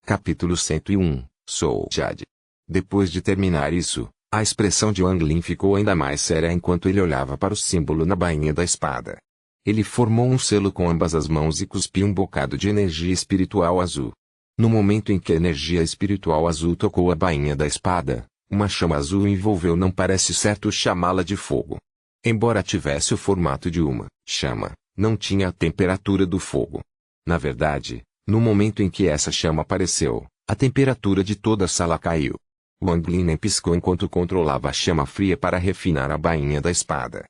Capítulo 101. Sou Jade. Depois de terminar isso, a expressão de Wang Lin ficou ainda mais séria enquanto ele olhava para o símbolo na bainha da espada. Ele formou um selo com ambas as mãos e cuspiu um bocado de energia espiritual azul. No momento em que a energia espiritual azul tocou a bainha da espada, uma chama azul envolveu, não parece certo chamá-la de fogo. Embora tivesse o formato de uma chama, não tinha a temperatura do fogo. Na verdade, no momento em que essa chama apareceu, a temperatura de toda a sala caiu. Wang Lin nem piscou enquanto controlava a chama fria para refinar a bainha da espada.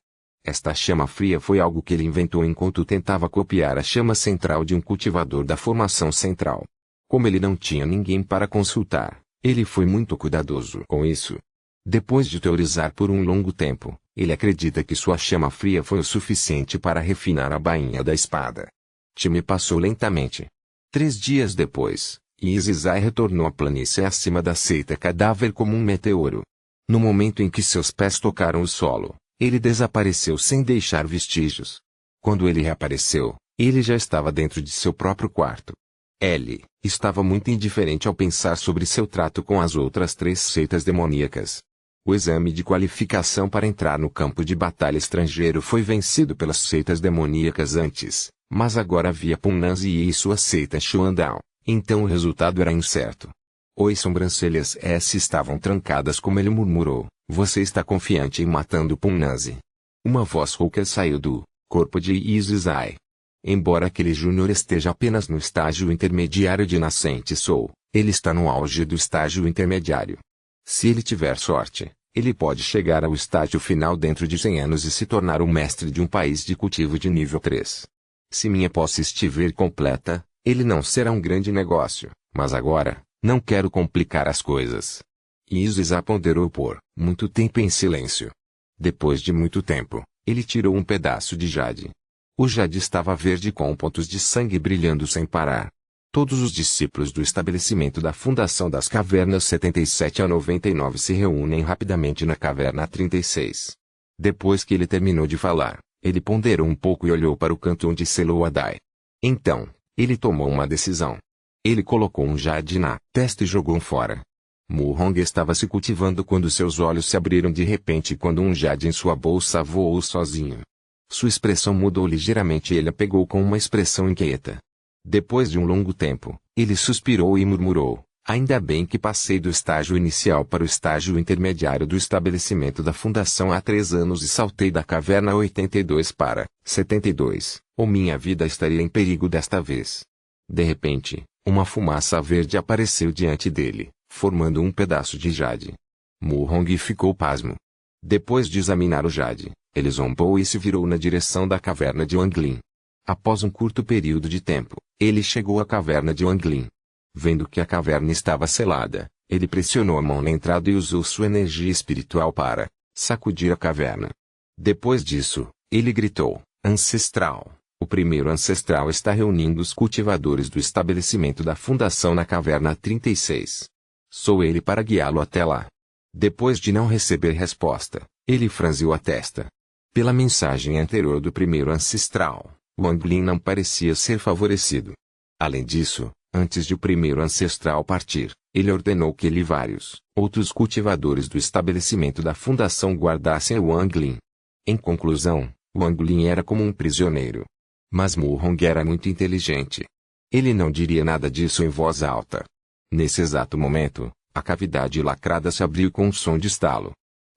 Esta chama fria foi algo que ele inventou enquanto tentava copiar a chama central de um cultivador da formação central. Como ele não tinha ninguém para consultar, ele foi muito cuidadoso com isso. Depois de teorizar por um longo tempo, ele acredita que sua chama fria foi o suficiente para refinar a bainha da espada. Time passou lentamente. 3 dias depois, Izizai retornou à planície acima da seita cadáver como um meteoro. No momento em que seus pés tocaram o solo, ele desapareceu sem deixar vestígios. Quando ele reapareceu, ele já estava dentro de seu próprio quarto. Ele estava muito indiferente ao pensar sobre seu trato com as outras 3 seitas demoníacas. O exame de qualificação para entrar no campo de batalha estrangeiro foi vencido pelas seitas demoníacas antes, mas agora havia Punnazi e sua seita Xuandao, então o resultado era incerto. As sobrancelhas estavam trancadas como ele murmurou, você está confiante em matando Punnazi? Uma voz rouca saiu do corpo de Izizai. Embora aquele júnior esteja apenas no estágio intermediário de nascente Soul, ele está no auge do estágio intermediário. Se ele tiver sorte, ele pode chegar ao estágio final dentro de 100 anos e se tornar o mestre de um país de cultivo de nível 3. Se minha posse estiver completa, ele não será um grande negócio, mas agora, não quero complicar as coisas. Izizai ponderou por muito tempo em silêncio. Depois de muito tempo, ele tirou um pedaço de jade. O jade estava verde com pontos de sangue brilhando sem parar. Todos os discípulos do estabelecimento da Fundação das Cavernas 77 a 99 se reúnem rapidamente na Caverna 36. Depois que ele terminou de falar, ele ponderou um pouco e olhou para o canto onde selou a Dai. Então, ele tomou uma decisão. Ele colocou um jade na testa e jogou fora. Mu Hong estava se cultivando quando seus olhos se abriram de repente quando um jade em sua bolsa voou sozinho. Sua expressão mudou ligeiramente e ele a pegou com uma expressão inquieta. Depois de um longo tempo, ele suspirou e murmurou, ainda bem que passei do estágio inicial para o estágio intermediário do estabelecimento da Fundação há 3 anos e saltei da caverna 82 para 72, ou minha vida estaria em perigo desta vez. De repente, uma fumaça verde apareceu diante dele, formando um pedaço de jade. Mu Hong ficou pasmo. Depois de examinar o jade, ele zombou e se virou na direção da caverna de Wang Lin. Após um curto período de tempo, ele chegou à caverna de Wang Lin. Vendo que a caverna estava selada, ele pressionou a mão na entrada e usou sua energia espiritual para sacudir a caverna. Depois disso, ele gritou, Ancestral. O primeiro ancestral está reunindo os cultivadores do estabelecimento da Fundação na Caverna 36. Sou ele para guiá-lo até lá. Depois de não receber resposta, ele franziu a testa. Pela mensagem anterior do primeiro ancestral, Wang Lin não parecia ser favorecido. Além disso, antes de o primeiro ancestral partir, ele ordenou que ele e vários outros cultivadores do estabelecimento da Fundação guardassem Wang Lin. Em conclusão, Wang Lin era como um prisioneiro. Mas Mu Hong era muito inteligente. Ele não diria nada disso em voz alta. Nesse exato momento, a cavidade lacrada se abriu com um som de estalo.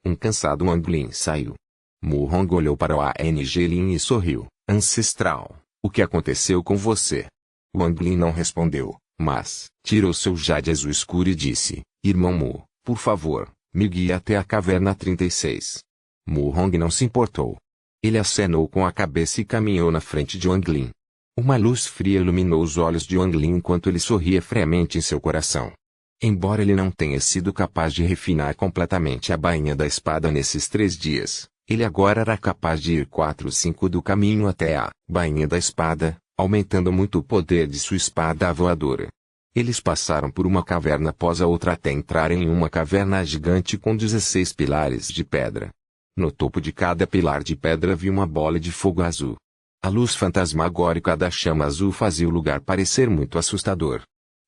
Um cansado Wang Lin saiu. Mu Hong olhou para o Ang Lin e sorriu. Ancestral, o que aconteceu com você? Wang Lin não respondeu, mas tirou seu jade azul escuro e disse, Irmão Mu, por favor, me guie até a caverna 36. Mu Hong não se importou. Ele acenou com a cabeça e caminhou na frente de Wang Lin. Uma luz fria iluminou os olhos de Wang Lin enquanto ele sorria friamente em seu coração. Embora ele não tenha sido capaz de refinar completamente a bainha da espada nesses 3 dias, ele agora era capaz de ir 4/5 do caminho até a bainha da espada, aumentando muito o poder de sua espada voadora. Eles passaram por uma caverna após a outra até entrarem em uma caverna gigante com 16 pilares de pedra. No topo de cada pilar de pedra havia uma bola de fogo azul. A luz fantasmagórica da chama azul fazia o lugar parecer muito assustador.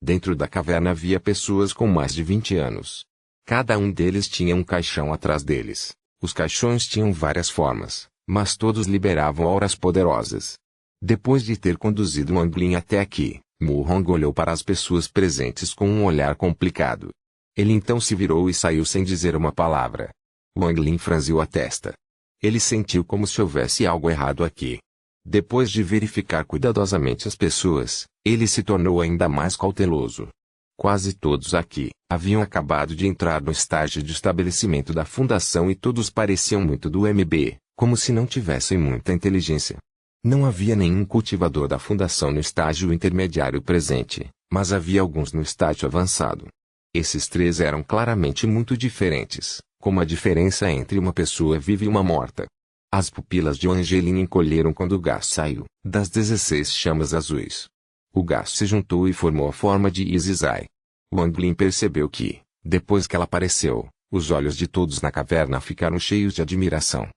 Dentro da caverna havia pessoas com mais de 20 anos. Cada um deles tinha um caixão atrás deles. Os caixões tinham várias formas, mas todos liberavam auras poderosas. Depois de ter conduzido Wang Lin até aqui, Mu Hong olhou para as pessoas presentes com um olhar complicado. Ele então se virou e saiu sem dizer uma palavra. Wang Lin franziu a testa. Ele sentiu como se houvesse algo errado aqui. Depois de verificar cuidadosamente as pessoas, ele se tornou ainda mais cauteloso. Quase todos aqui haviam acabado de entrar no estágio de estabelecimento da fundação e todos pareciam muito do MB, como se não tivessem muita inteligência. Não havia nenhum cultivador da fundação no estágio intermediário presente, mas havia alguns no estágio avançado. Esses três eram claramente muito diferentes, como a diferença entre uma pessoa viva e uma morta. As pupilas de Angeline encolheram quando o gás saiu das 16 chamas azuis. O gás se juntou e formou a forma de Izizai. Wang Lin percebeu que, depois que ela apareceu, os olhos de todos na caverna ficaram cheios de admiração.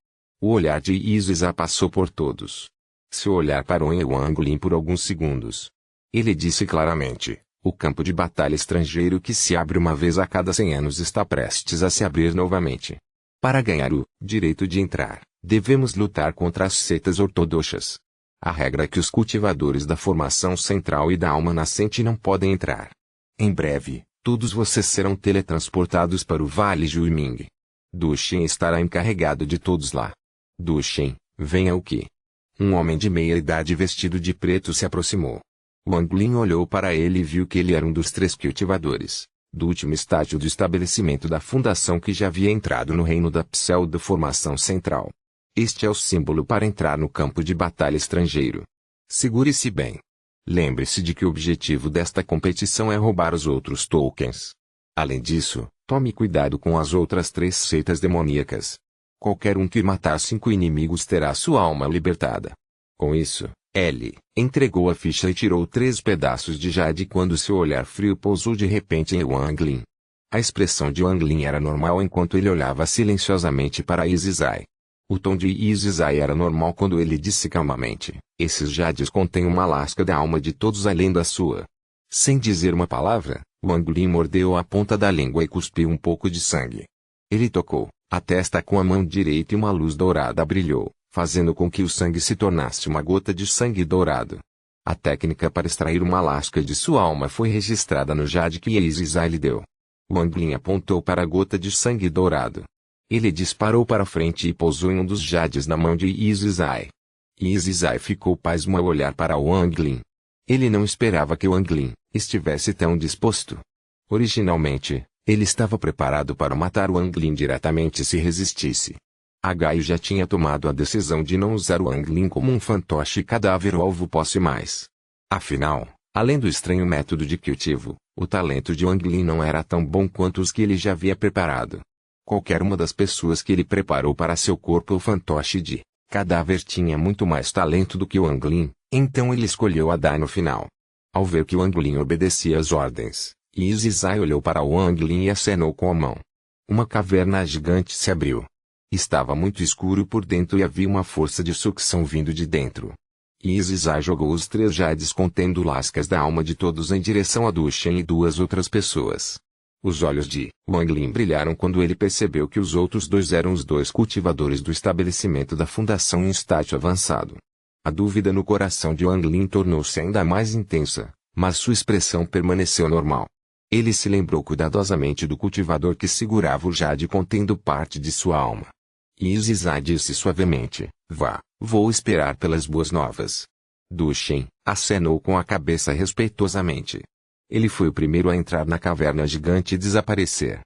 O olhar de Izizai passou por todos. Seu olhar parou em Wang Lin por alguns segundos. Ele disse claramente: o campo de batalha estrangeiro que se abre uma vez a cada 100 anos está prestes a se abrir novamente. Para ganhar o direito de entrar, devemos lutar contra as seitas ortodoxas. A regra é que os cultivadores da formação central e da alma nascente não podem entrar. Em breve, todos vocês serão teletransportados para o Vale Juiming. Du Shen estará encarregado de todos lá. Du Shen, venha o que? Um homem de meia-idade vestido de preto se aproximou. Wang Lin olhou para ele e viu que ele era um dos 3 cultivadores, do último estágio do estabelecimento da fundação que já havia entrado no reino da pseudo-formação central. Este é o símbolo para entrar no campo de batalha estrangeiro. Segure-se bem. Lembre-se de que o objetivo desta competição é roubar os outros tokens. Além disso, tome cuidado com as outras 3 seitas demoníacas. Qualquer um que matar 5 inimigos terá sua alma libertada. Com isso, L entregou a ficha e tirou 3 pedaços de jade quando seu olhar frio pousou de repente em Wang Lin. A expressão de Wang Lin era normal enquanto ele olhava silenciosamente para Izizai. O tom de Izizai era normal quando ele disse calmamente: esses jades contêm uma lasca da alma de todos além da sua. Sem dizer uma palavra, Wang Lin mordeu a ponta da língua e cuspiu um pouco de sangue. Ele tocou a testa com a mão direita e uma luz dourada brilhou, fazendo com que o sangue se tornasse uma gota de sangue dourado. A técnica para extrair uma lasca de sua alma foi registrada no jade que Izizai lhe deu. Wang Lin apontou para a gota de sangue dourado. Ele disparou para frente e pousou em um dos jades na mão de Izizai. Izizai ficou pasmo ao olhar para Wang Lin. Ele não esperava que Wang Lin estivesse tão disposto. Originalmente, ele estava preparado para matar Wang Lin diretamente se resistisse. A Gaio já tinha tomado a decisão de não usar Wang Lin como um fantoche cadáver ou alvo posse mais. Afinal, além do estranho método de cultivo, o talento de Wang Lin não era tão bom quanto os que ele já havia preparado. Qualquer uma das pessoas que ele preparou para seu corpo ou fantoche de cadáver tinha muito mais talento do que Wang Lin, então ele escolheu a Dai no final. Ao ver que Wang Lin obedecia às ordens, Izizai olhou para Wang Lin e acenou com a mão. Uma caverna gigante se abriu. Estava muito escuro por dentro e havia uma força de sucção vindo de dentro. Izizai jogou os 3 jades contendo lascas da alma de todos em direção a Du Shen e 2 outras pessoas. Os olhos de Wang Lin brilharam quando ele percebeu que os outros 2 eram os 2 cultivadores do estabelecimento da fundação em estágio avançado. A dúvida no coração de Wang Lin tornou-se ainda mais intensa, mas sua expressão permaneceu normal. Ele se lembrou cuidadosamente do cultivador que segurava o jade contendo parte de sua alma. Izizai disse suavemente: vá, vou esperar pelas boas novas. Du Shen acenou com a cabeça respeitosamente. Ele foi o primeiro a entrar na caverna gigante e desaparecer.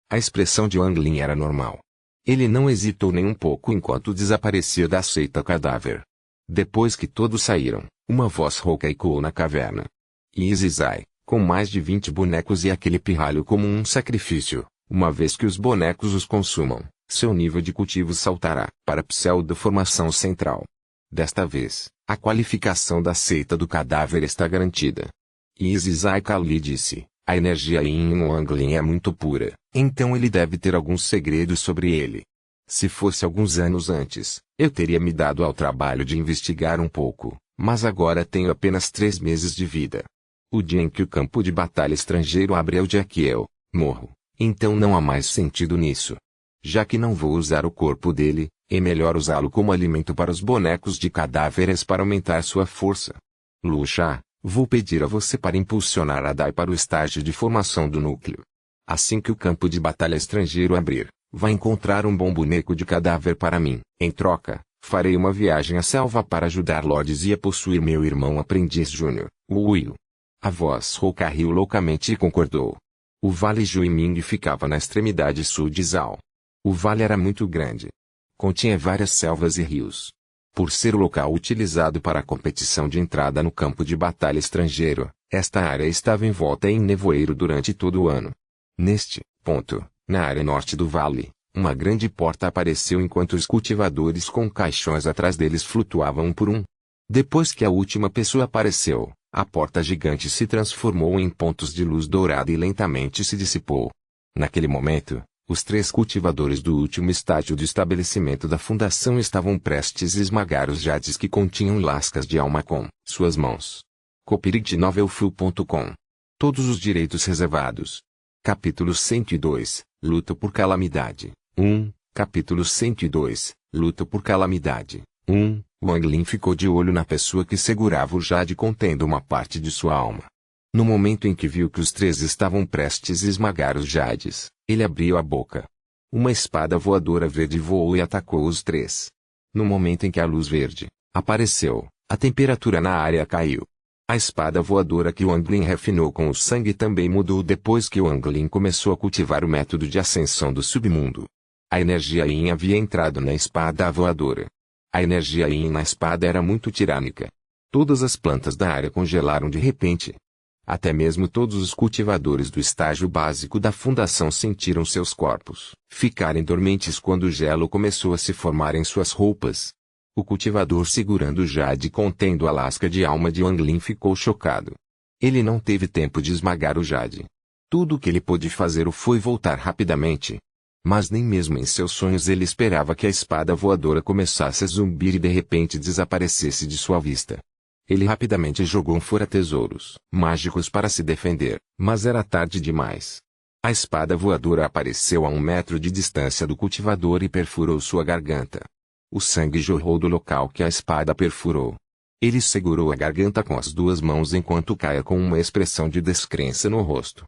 A expressão de Wang Lin era normal. Ele não hesitou nem um pouco enquanto desaparecia da seita cadáver. Depois que todos saíram, uma voz rouca ecoou na caverna. Izizai, com mais de 20 bonecos e aquele pirralho como um sacrifício, uma vez que os bonecos os consumam, seu nível de cultivo saltará para a pseudo-formação central. Desta vez, a qualificação da seita do cadáver está garantida. Izizai lhe disse: a energia em Wang Lin é muito pura, então ele deve ter alguns segredos sobre ele. Se fosse alguns anos antes, eu teria me dado ao trabalho de investigar um pouco, mas agora tenho apenas 3 meses de vida. O dia em que o campo de batalha estrangeiro abre é o dia que eu morro, então não há mais sentido nisso. Já que não vou usar o corpo dele, é melhor usá-lo como alimento para os bonecos de cadáveres para aumentar sua força. Lu Xia, vou pedir a você para impulsionar a Dai para o estágio de formação do núcleo. Assim que o campo de batalha estrangeiro abrir, vai encontrar um bom boneco de cadáver para mim. Em troca, farei uma viagem à selva para ajudar Lord Zi a possuir meu irmão aprendiz Júnior, Wu Yu. A voz rouca riu loucamente e concordou. O Vale Juiming ficava na extremidade sul de Zhao. O vale era muito grande. Continha várias selvas e rios. Por ser o local utilizado para a competição de entrada no campo de batalha estrangeiro, esta área estava envolta em nevoeiro durante todo o ano. Neste ponto, na área norte do vale, uma grande porta apareceu enquanto os cultivadores com caixões atrás deles flutuavam um por um. Depois que a última pessoa apareceu, a porta gigante se transformou em pontos de luz dourada e lentamente se dissipou. Naquele momento, os 3 cultivadores do último estágio do estabelecimento da fundação estavam prestes a esmagar os jades que continham lascas de alma com suas mãos. Copyright-novelfull.com. Todos os direitos reservados. Capítulo 102, Luta por Calamidade. 1. Capítulo 102, Luta por Calamidade. 1. Wang Lin ficou de olho na pessoa que segurava o jade contendo uma parte de sua alma. No momento em que viu que os 3 estavam prestes a esmagar os jades, ele abriu a boca. Uma espada voadora verde voou e atacou os 3. No momento em que a luz verde apareceu, a temperatura na área caiu. A espada voadora que Wang Lin refinou com o sangue também mudou depois que Wang Lin começou a cultivar o método de ascensão do submundo. A energia Yin havia entrado na espada voadora. A energia Yin na espada era muito tirânica. Todas as plantas da área congelaram de repente. Até mesmo todos os cultivadores do estágio básico da fundação sentiram seus corpos ficarem dormentes quando o gelo começou a se formar em suas roupas. O cultivador segurando o jade contendo a lasca de alma de Wang Lin ficou chocado. Ele não teve tempo de esmagar o jade. Tudo o que ele pôde fazer foi voltar rapidamente. Mas nem mesmo em seus sonhos ele esperava que a espada voadora começasse a zumbir e de repente desaparecesse de sua vista. Ele rapidamente jogou fora tesouros mágicos para se defender, mas era tarde demais. A espada voadora apareceu a 1 metro de distância do cultivador e perfurou sua garganta. O sangue jorrou do local que a espada perfurou. Ele segurou a garganta com as 2 mãos enquanto caía com uma expressão de descrença no rosto.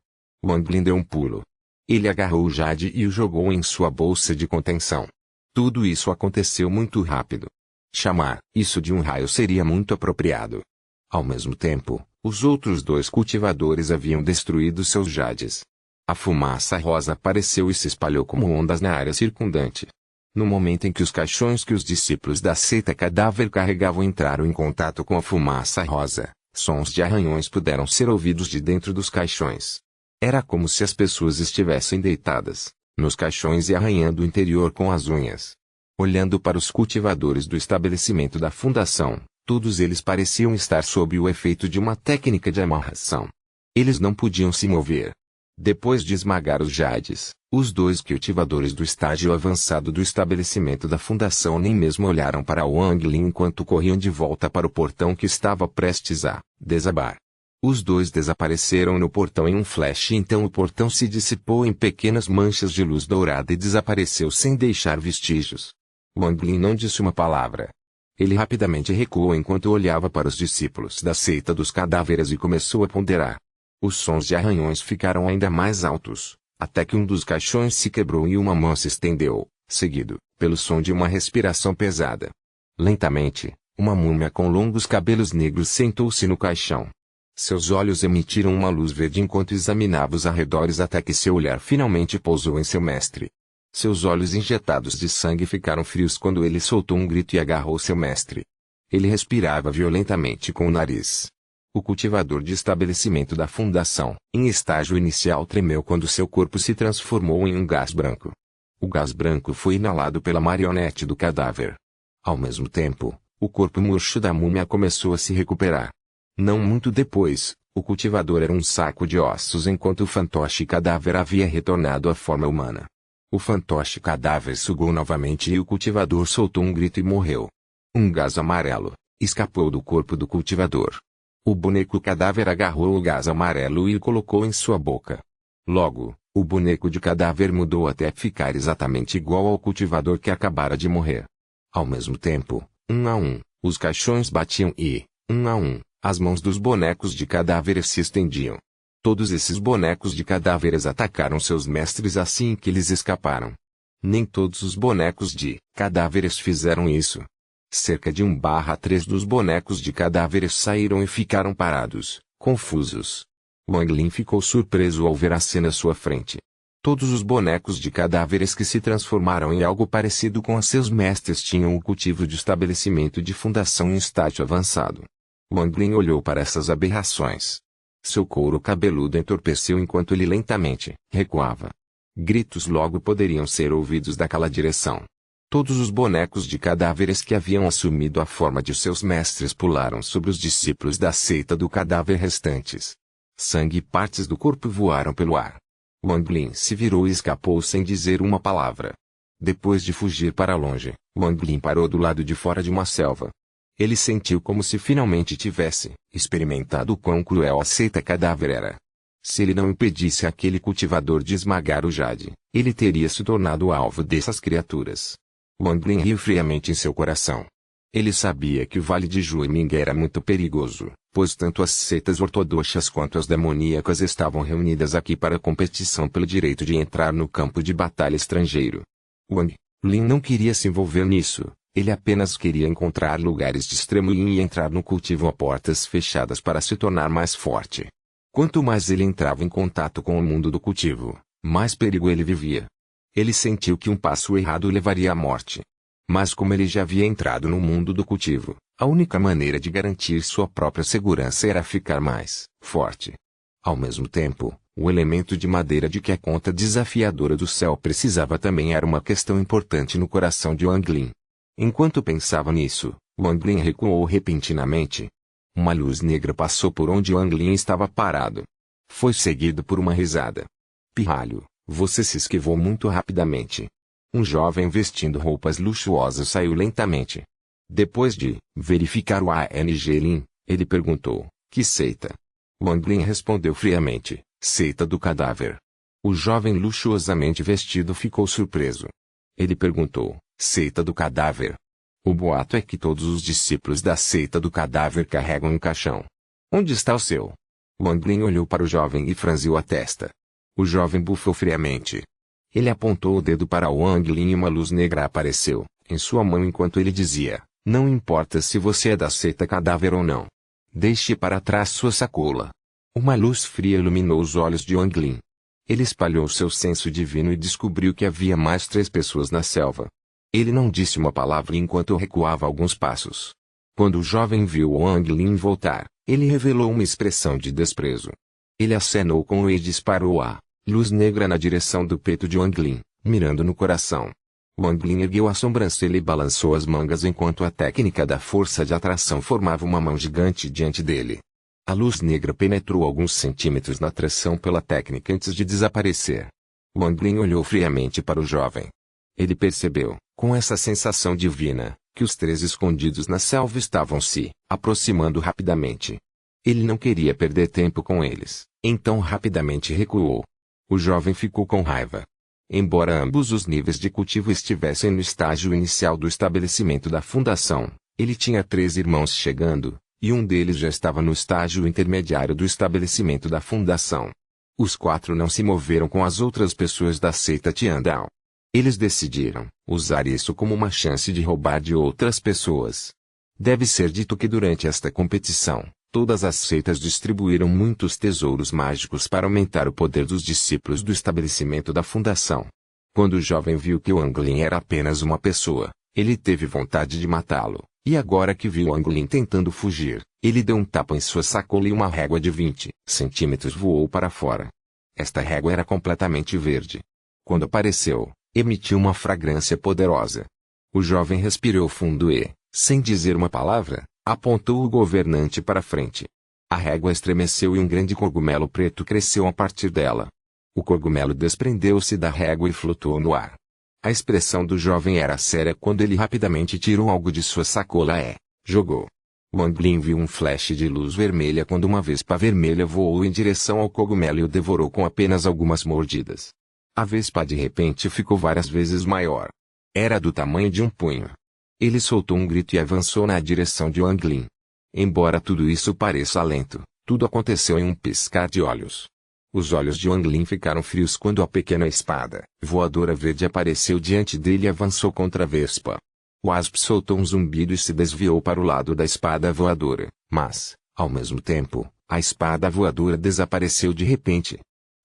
Wang Lin deu um pulo. Ele agarrou o jade e o jogou em sua bolsa de contenção. Tudo isso aconteceu muito rápido. Chamar isso de um raio seria muito apropriado. Ao mesmo tempo, os outros 2 cultivadores haviam destruído seus jades. A fumaça rosa apareceu e se espalhou como ondas na área circundante. No momento em que os caixões que os discípulos da seita cadáver carregavam entraram em contato com a fumaça rosa, sons de arranhões puderam ser ouvidos de dentro dos caixões. Era como se as pessoas estivessem deitadas nos caixões e arranhando o interior com as unhas. Olhando para os cultivadores do estabelecimento da fundação, todos eles pareciam estar sob o efeito de uma técnica de amarração. Eles não podiam se mover. Depois de esmagar os jades, os 2 cultivadores do estágio avançado do estabelecimento da fundação nem mesmo olharam para Wang Lin enquanto corriam de volta para o portão que estava prestes a desabar. Os 2 desapareceram no portão em um flash e então o portão se dissipou em pequenas manchas de luz dourada e desapareceu sem deixar vestígios. Wang Lin não disse uma palavra. Ele rapidamente recuou enquanto olhava para os discípulos da seita dos cadáveres e começou a ponderar. Os sons de arranhões ficaram ainda mais altos, até que um dos caixões se quebrou e uma mão se estendeu, seguido pelo som de uma respiração pesada. Lentamente, uma múmia com longos cabelos negros sentou-se no caixão. Seus olhos emitiram uma luz verde enquanto examinava os arredores até que seu olhar finalmente pousou em seu mestre. Seus olhos injetados de sangue ficaram frios quando ele soltou um grito e agarrou seu mestre. Ele respirava violentamente com o nariz. O cultivador de estabelecimento da fundação, em estágio inicial, tremeu quando seu corpo se transformou em um gás branco. O gás branco foi inalado pela marionete do cadáver. Ao mesmo tempo, o corpo murcho da múmia começou a se recuperar. Não muito depois, o cultivador era um saco de ossos enquanto o fantoche cadáver havia retornado à forma humana. O fantoche cadáver sugou novamente e o cultivador soltou um grito e morreu. Um gás amarelo escapou do corpo do cultivador. O boneco cadáver agarrou o gás amarelo e o colocou em sua boca. Logo, o boneco de cadáver mudou até ficar exatamente igual ao cultivador que acabara de morrer. Ao mesmo tempo, um a um, os caixões batiam e, um a um, as mãos dos bonecos de cadáveres se estendiam. Todos esses bonecos de cadáveres atacaram seus mestres assim que eles escaparam. Nem todos os bonecos de cadáveres fizeram isso. Cerca de 1/3 dos bonecos de cadáveres saíram e ficaram parados, confusos. Wang Lin ficou surpreso ao ver a cena à sua frente. Todos os bonecos de cadáveres que se transformaram em algo parecido com seus mestres tinham o cultivo de estabelecimento de fundação em estágio avançado. Wang Lin olhou para essas aberrações. Seu couro cabeludo entorpeceu enquanto ele lentamente recuava. Gritos logo poderiam ser ouvidos daquela direção. Todos os bonecos de cadáveres que haviam assumido a forma de seus mestres pularam sobre os discípulos da seita do cadáver restantes. Sangue e partes do corpo voaram pelo ar. Wang Lin se virou e escapou sem dizer uma palavra. Depois de fugir para longe, Wang Lin parou do lado de fora de uma selva. Ele sentiu como se finalmente tivesse experimentado o quão cruel a seita cadáver era. Se ele não impedisse aquele cultivador de esmagar o jade, ele teria se tornado alvo dessas criaturas. Wang Lin riu friamente em seu coração. Ele sabia que o Vale de Juiming era muito perigoso, pois tanto as seitas ortodoxas quanto as demoníacas estavam reunidas aqui para a competição pelo direito de entrar no campo de batalha estrangeiro. Wang Lin não queria se envolver nisso, ele apenas queria encontrar lugares de extremo yin e entrar no cultivo a portas fechadas para se tornar mais forte. Quanto mais ele entrava em contato com o mundo do cultivo, mais perigo ele vivia. Ele sentiu que um passo errado o levaria à morte. Mas como ele já havia entrado no mundo do cultivo, a única maneira de garantir sua própria segurança era ficar mais forte. Ao mesmo tempo, o elemento de madeira de que a conta desafiadora do céu precisava também era uma questão importante no coração de Wang Lin. Enquanto pensava nisso, Wang Lin recuou repentinamente. Uma luz negra passou por onde Wang Lin estava parado. Foi seguido por uma risada. Pirralho, você se esquivou muito rapidamente. Um jovem vestindo roupas luxuosas saiu lentamente. Depois de verificar o ANG Lin, ele perguntou, que seita? Wang Lin respondeu friamente, seita do cadáver. O jovem luxuosamente vestido ficou surpreso. Ele perguntou, seita do cadáver? O boato é que todos os discípulos da seita do cadáver carregam um caixão. Onde está o seu? Wang Lin olhou para o jovem e franziu a testa. O jovem bufou friamente. Ele apontou o dedo para Wang Lin e uma luz negra apareceu em sua mão enquanto ele dizia, não importa se você é da seita cadáver ou não. Deixe para trás sua sacola. Uma luz fria iluminou os olhos de Wang Lin. Ele espalhou seu senso divino e descobriu que havia mais 3 pessoas na selva. Ele não disse uma palavra enquanto recuava alguns passos. Quando o jovem viu Wang Lin voltar, ele revelou uma expressão de desprezo. Ele acenou com o e disparou a luz negra na direção do peito de Wang Lin, mirando no coração. Wang Lin ergueu a sobrancelha e balançou as mangas enquanto a técnica da força de atração formava uma mão gigante diante dele. A luz negra penetrou alguns centímetros na tração pela técnica antes de desaparecer. Wang Lin olhou friamente para o jovem. Ele percebeu, com essa sensação divina, que os 3 escondidos na selva estavam se aproximando rapidamente. Ele não queria perder tempo com eles, então rapidamente recuou. O jovem ficou com raiva. Embora ambos os níveis de cultivo estivessem no estágio inicial do estabelecimento da fundação, ele tinha 3 irmãos chegando, e um deles já estava no estágio intermediário do estabelecimento da fundação. Os 4 não se moveram com as outras pessoas da seita Tiandao. Eles decidiram usar isso como uma chance de roubar de outras pessoas. Deve ser dito que durante esta competição, todas as seitas distribuíram muitos tesouros mágicos para aumentar o poder dos discípulos do estabelecimento da fundação. Quando o jovem viu que Wang Lin era apenas uma pessoa, ele teve vontade de matá-lo, e agora que viu Wang Lin tentando fugir, ele deu um tapa em sua sacola e uma régua de 20 centímetros voou para fora. Esta régua era completamente verde. Quando apareceu, emitiu uma fragrância poderosa. O jovem respirou fundo e, sem dizer uma palavra, apontou o governante para frente. A régua estremeceu e um grande cogumelo preto cresceu a partir dela. O cogumelo desprendeu-se da régua e flutuou no ar. A expressão do jovem era séria quando ele rapidamente tirou algo de sua sacola e jogou. Wang Lin viu um flash de luz vermelha quando uma vespa vermelha voou em direção ao cogumelo e o devorou com apenas algumas mordidas. A vespa de repente ficou várias vezes maior. Era do tamanho de um punho. Ele soltou um grito e avançou na direção de Wang Lin. Embora tudo isso pareça lento, tudo aconteceu em um piscar de olhos. Os olhos de Wang Lin ficaram frios quando a pequena espada voadora verde apareceu diante dele e avançou contra a vespa. O Wasp soltou um zumbido e se desviou para o lado da espada voadora, mas, ao mesmo tempo, a espada voadora desapareceu de repente.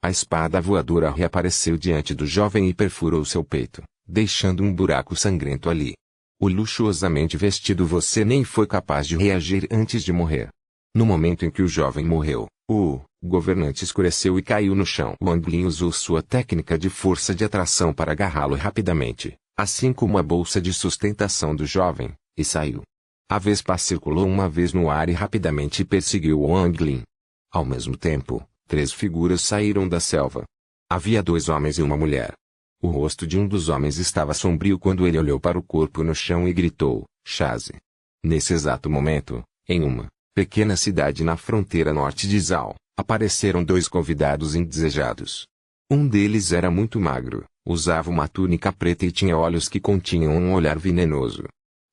A espada voadora reapareceu diante do jovem e perfurou seu peito, deixando um buraco sangrento ali. O luxuosamente vestido você nem foi capaz de reagir antes de morrer. No momento em que o jovem morreu, o governante escureceu e caiu no chão. Wang Lin usou sua técnica de força de atração para agarrá-lo rapidamente, assim como a bolsa de sustentação do jovem, e saiu. A vespa circulou uma vez no ar e rapidamente perseguiu Wang Lin. Ao mesmo tempo, 3 figuras saíram da selva. Havia 2 homens e uma mulher. O rosto de um dos homens estava sombrio quando ele olhou para o corpo no chão e gritou, Chaze. Nesse exato momento, em uma pequena cidade na fronteira norte de Zhao, apareceram 2 convidados indesejados. Um deles era muito magro, usava uma túnica preta e tinha olhos que continham um olhar venenoso.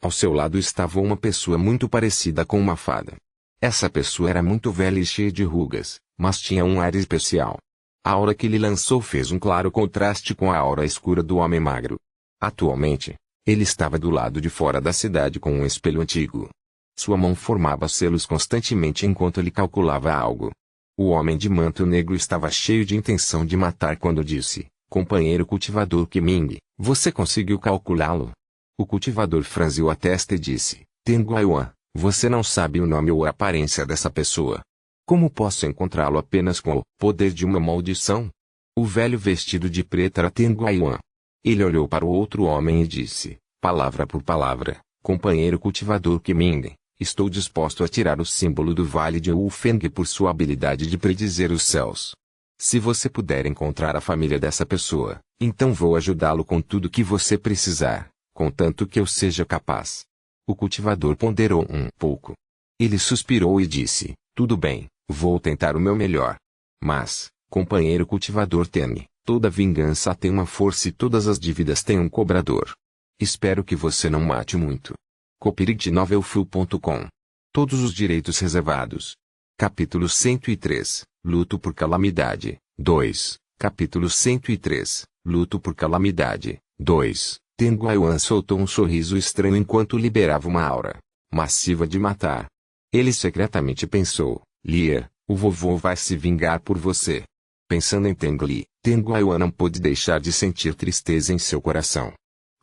Ao seu lado estava uma pessoa muito parecida com uma fada. Essa pessoa era muito velha e cheia de rugas, mas tinha um ar especial. A aura que ele lançou fez um claro contraste com a aura escura do homem magro. Atualmente, ele estava do lado de fora da cidade com um espelho antigo. Sua mão formava selos constantemente enquanto ele calculava algo. O homem de manto negro estava cheio de intenção de matar quando disse, companheiro cultivador Qiming, você conseguiu calculá-lo? O cultivador franziu a testa e disse, Tengu Yuan, você não sabe o nome ou a aparência dessa pessoa. Como posso encontrá-lo apenas com o poder de uma maldição? O velho vestido de preto era Tengu Yuan. Ele olhou para o outro homem e disse, palavra por palavra, companheiro cultivador Qiming, estou disposto a tirar o símbolo do Vale de Wufeng por sua habilidade de predizer os céus. Se você puder encontrar a família dessa pessoa, então vou ajudá-lo com tudo que você precisar, contanto que eu seja capaz. O cultivador ponderou um pouco. Ele suspirou e disse, tudo bem, vou tentar o meu melhor. Mas, companheiro cultivador Tene, toda vingança tem uma força e todas as dívidas têm um cobrador. Espero que você não mate muito. Copyright-novelfull.com. Todos os direitos reservados. Capítulo 103. Luto por calamidade. 2. Capítulo 103. Luto por calamidade. 2. Tengu Yuan soltou um sorriso estranho enquanto liberava uma aura massiva de matar. Ele secretamente pensou, Lia, o vovô vai se vingar por você. Pensando em Tengu Li, Tengu Yuan não pôde deixar de sentir tristeza em seu coração.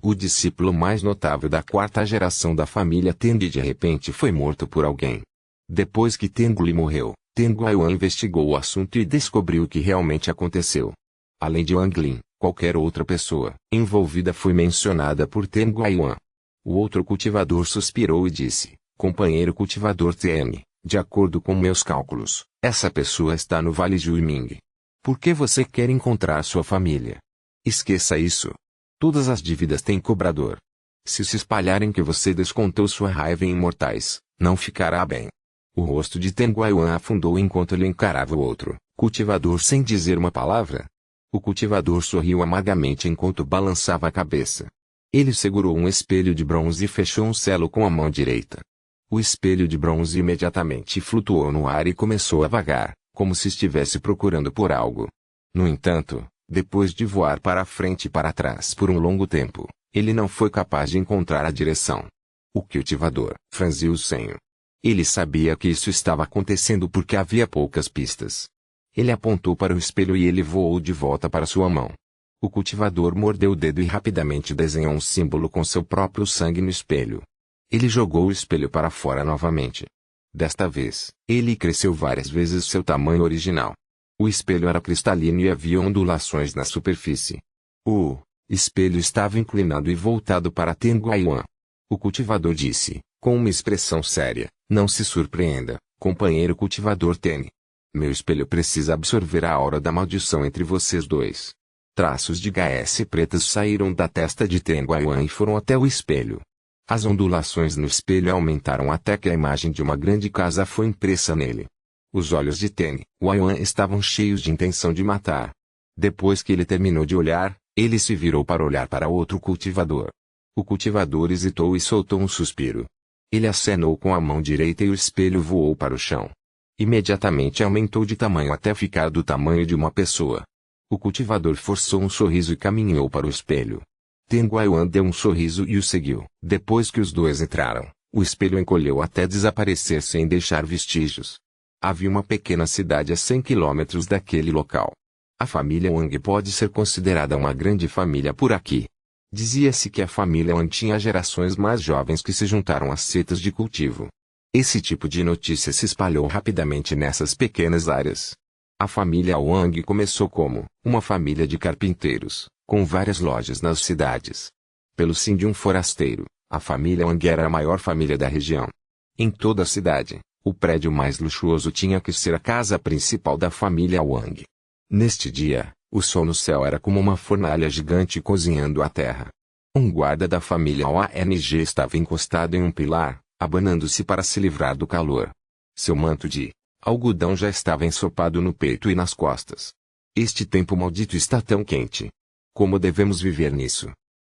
O discípulo mais notável da 4ª geração da família Teng de repente foi morto por alguém. Depois que Tengu Li morreu, Tengu Yuan investigou o assunto e descobriu o que realmente aconteceu. Além de Wang Lin, qualquer outra pessoa envolvida foi mencionada por Tengu Yuan. O outro cultivador suspirou e disse, companheiro cultivador TN, de acordo com meus cálculos, essa pessoa está no Vale de Wuming. Por que você quer encontrar sua família? Esqueça isso. Todas as dívidas têm cobrador. Se espalharem que você descontou sua raiva em imortais, não ficará bem. O rosto de Tengu Yuan afundou enquanto ele encarava o outro cultivador sem dizer uma palavra. O cultivador sorriu amargamente enquanto balançava a cabeça. Ele segurou um espelho de bronze e fechou um selo com a mão direita. O espelho de bronze imediatamente flutuou no ar e começou a vagar, como se estivesse procurando por algo. No entanto, depois de voar para a frente e para trás por um longo tempo, ele não foi capaz de encontrar a direção. O cultivador franziu o senho. Ele sabia que isso estava acontecendo porque havia poucas pistas. Ele apontou para o espelho e ele voou de volta para sua mão. O cultivador mordeu o dedo e rapidamente desenhou um símbolo com seu próprio sangue no espelho. Ele jogou o espelho para fora novamente. Desta vez, ele cresceu várias vezes seu tamanho original. O espelho era cristalino e havia ondulações na superfície. O espelho estava inclinado e voltado para Tengu Yuan. O cultivador disse, com uma expressão séria, não se surpreenda, companheiro cultivador Tene. Meu espelho precisa absorver a aura da maldição entre vocês dois. Traços de HS pretas saíram da testa de Tengu Yuan e foram até o espelho. As ondulações no espelho aumentaram até que a imagem de uma grande casa foi impressa nele. Os olhos de Ten Yuan estavam cheios de intenção de matar. Depois que ele terminou de olhar, ele se virou para olhar para outro cultivador. O cultivador hesitou e soltou um suspiro. Ele acenou com a mão direita e o espelho voou para o chão. Imediatamente aumentou de tamanho até ficar do tamanho de uma pessoa. O cultivador forçou um sorriso e caminhou para o espelho. Ten Yuan deu um sorriso e o seguiu. Depois que os dois entraram, o espelho encolheu até desaparecer sem deixar vestígios. Havia uma pequena cidade a 100 quilômetros daquele local. A família Wang pode ser considerada uma grande família por aqui. Dizia-se que a família Wang tinha gerações mais jovens que se juntaram às setas de cultivo. Esse tipo de notícia se espalhou rapidamente nessas pequenas áreas. A família Wang começou como uma família de carpinteiros, com várias lojas nas cidades. Pelo sim de um forasteiro, a família Wang era a maior família da região. Em toda a cidade, o prédio mais luxuoso tinha que ser a casa principal da família Wang. Neste dia, o sol no céu era como uma fornalha gigante cozinhando a terra. Um guarda da família Wang estava encostado em um pilar, abanando-se para se livrar do calor. Seu manto de algodão já estava ensopado no peito e nas costas. Este tempo maldito está tão quente. Como devemos viver nisso?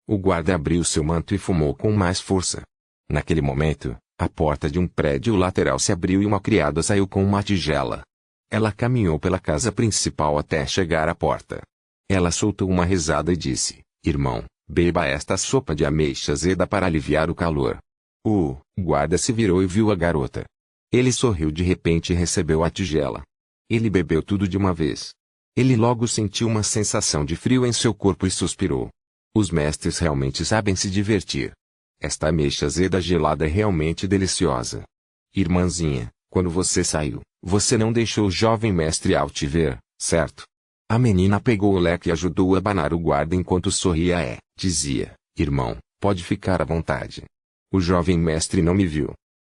O guarda abriu seu manto e fumou com mais força. Naquele momento, a porta de um prédio lateral se abriu e uma criada saiu com uma tigela. Ela caminhou pela casa principal até chegar à porta. Ela soltou uma risada e disse: "Irmão, beba esta sopa de ameixa azeda para aliviar o calor." O guarda se virou e viu a garota. Ele sorriu de repente e recebeu a tigela. Ele bebeu tudo de uma vez. Ele logo sentiu uma sensação de frio em seu corpo e suspirou. Os mestres realmente sabem se divertir. Esta ameixa azeda gelada é realmente deliciosa. Irmãzinha, quando você saiu, você não deixou o jovem mestre Ao te ver, certo? A menina pegou o leque e ajudou a abanar o guarda enquanto sorria dizia: "Irmão, pode ficar à vontade. O jovem mestre não me viu.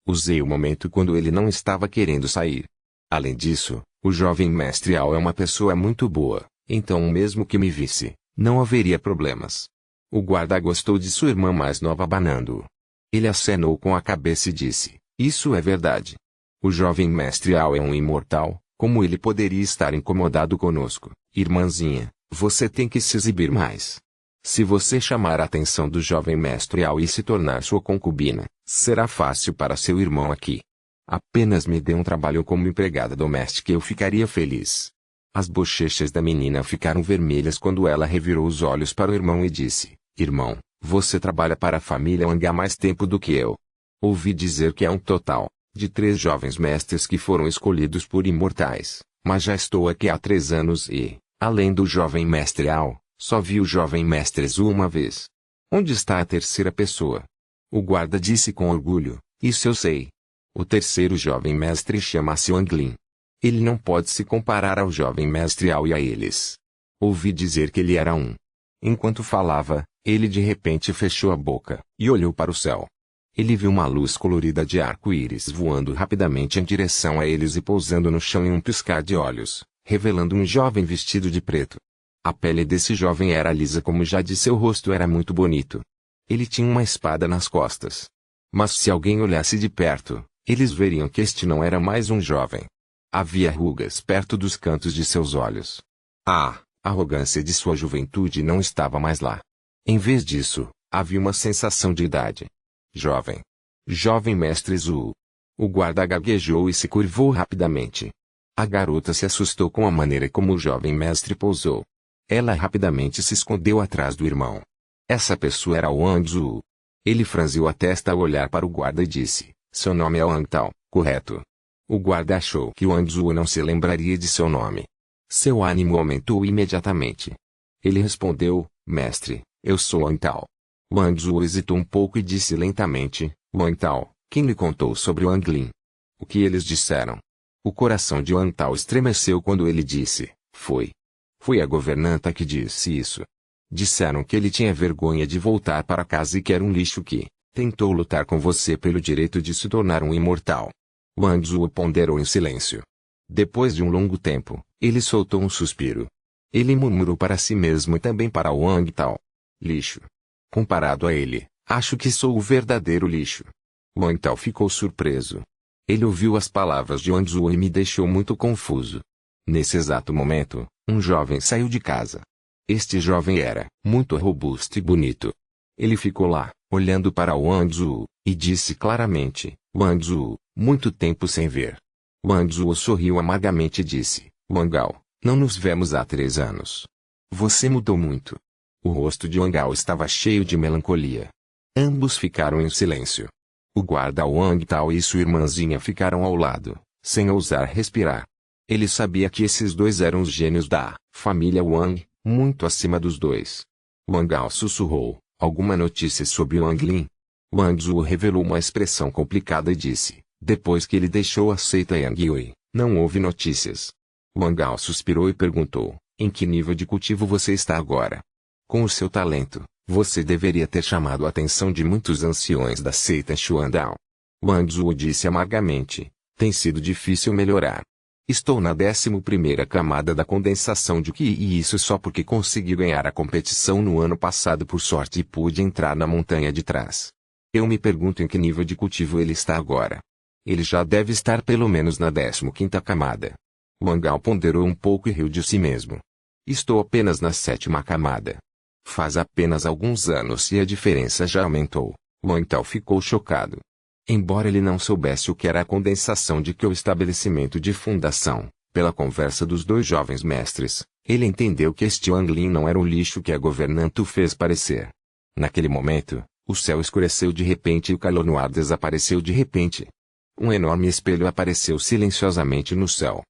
Usei o momento quando ele não estava querendo sair. Além disso, o jovem mestre Ao é uma pessoa muito boa, então mesmo que me visse, não haveria problemas." O guarda gostou de sua irmã mais nova abanando-o. Ele acenou com a cabeça e disse: "Isso é verdade. O jovem mestre Ao é um imortal, como ele poderia estar incomodado conosco? Irmãzinha, você tem que se exibir mais. Se você chamar a atenção do jovem mestre Ao e se tornar sua concubina, será fácil para seu irmão aqui. Apenas me dê um trabalho como empregada doméstica e eu ficaria feliz." As bochechas da menina ficaram vermelhas quando ela revirou os olhos para o irmão e disse: "Irmão, você trabalha para a família Wang há mais tempo do que eu. Ouvi dizer que é um total de 3 jovens mestres que foram escolhidos por imortais, mas já estou aqui há 3 anos e, além do jovem mestre Ao, só vi o jovem mestre Zhu uma vez. Onde está a terceira pessoa?" O guarda disse com orgulho: "Isso eu sei. O terceiro jovem mestre chama-se Wang Lin. Ele não pode se comparar ao jovem mestre Ao e a eles. Ouvi dizer que ele era um." Enquanto falava, ele de repente fechou a boca e olhou para o céu. Ele viu uma luz colorida de arco-íris voando rapidamente em direção a eles e pousando no chão em um piscar de olhos, revelando um jovem vestido de preto. A pele desse jovem era lisa como já de seu rosto era muito bonito. Ele tinha uma espada nas costas. Mas se alguém olhasse de perto, eles veriam que este não era mais um jovem. Havia rugas perto dos cantos de seus olhos. A arrogância de sua juventude não estava mais lá. Em vez disso, havia uma sensação de idade. "Jovem. Jovem mestre Zhu." O guarda gaguejou e se curvou rapidamente. A garota se assustou com a maneira como o jovem mestre pousou. Ela rapidamente se escondeu atrás do irmão. Essa pessoa era Wang Zhu. Ele franziu a testa ao olhar para o guarda e disse: "Seu nome é Wang Tao, correto?" O guarda achou que Wang Zhu não se lembraria de seu nome. Seu ânimo aumentou imediatamente. Ele respondeu: "Mestre, eu sou Wang Tao." Wang Zhu hesitou um pouco e disse lentamente: "Wang Tao, quem lhe contou sobre Wang Lin?" "O que eles disseram?" O coração de Wang Tao estremeceu quando ele disse: Foi a governanta que disse isso. Disseram que ele tinha vergonha de voltar para casa e que era um lixo que tentou lutar com você pelo direito de se tornar um imortal." Wang Zhu ponderou em silêncio. Depois de um longo tempo, ele soltou um suspiro. Ele murmurou para si mesmo e também para Wang Tao: "Lixo." Comparado a ele, Acho que sou o verdadeiro lixo. Wang Tao ficou surpreso. Ele ouviu as palavras de Wang Zuo e me deixou muito confuso. Nesse exato momento, um jovem saiu de casa. Este jovem era muito robusto e bonito. Ele ficou lá, olhando para Wang Zuo, e disse claramente: Wang Zuo, muito tempo sem ver. Wang Zuo sorriu amargamente e disse: Wang Gao, não nos vemos há 3 anos. Você mudou muito. O rosto de Wang Gao estava cheio de melancolia. Ambos ficaram em silêncio. O guarda Wang Tao e sua irmãzinha ficaram ao lado, sem ousar respirar. Ele sabia que esses dois eram os gênios da família Wang, muito acima dos dois. Wang Gao sussurrou: alguma notícia sobre Wang Lin? Wang Zuo revelou uma expressão complicada e disse: depois que ele deixou a seita Yang Yui, não houve notícias. Wang Gao suspirou e perguntou: em que nível de cultivo você está agora? Com o seu talento, você deveria ter chamado a atenção de muitos anciões da seita Xuandao. Wang Zuo disse amargamente: tem sido difícil melhorar. Estou na 11ª camada da condensação de Qi e isso só porque consegui ganhar a competição no ano passado por sorte e pude entrar na montanha de trás. Eu me pergunto em que nível de cultivo ele está agora. Ele já deve estar pelo menos na 15ª camada. Wang Gao ponderou um pouco e riu de si mesmo. Estou apenas na 7ª camada. Faz apenas alguns anos e a diferença já aumentou. Wang Tao ficou chocado. Embora ele não soubesse o que era a condensação de que o estabelecimento de fundação, pela conversa dos dois jovens mestres, ele entendeu que este Wang Lin não era o lixo que a governanta o fez parecer. Naquele momento, o céu escureceu de repente e o calor no ar desapareceu de repente. Um enorme espelho apareceu silenciosamente no céu.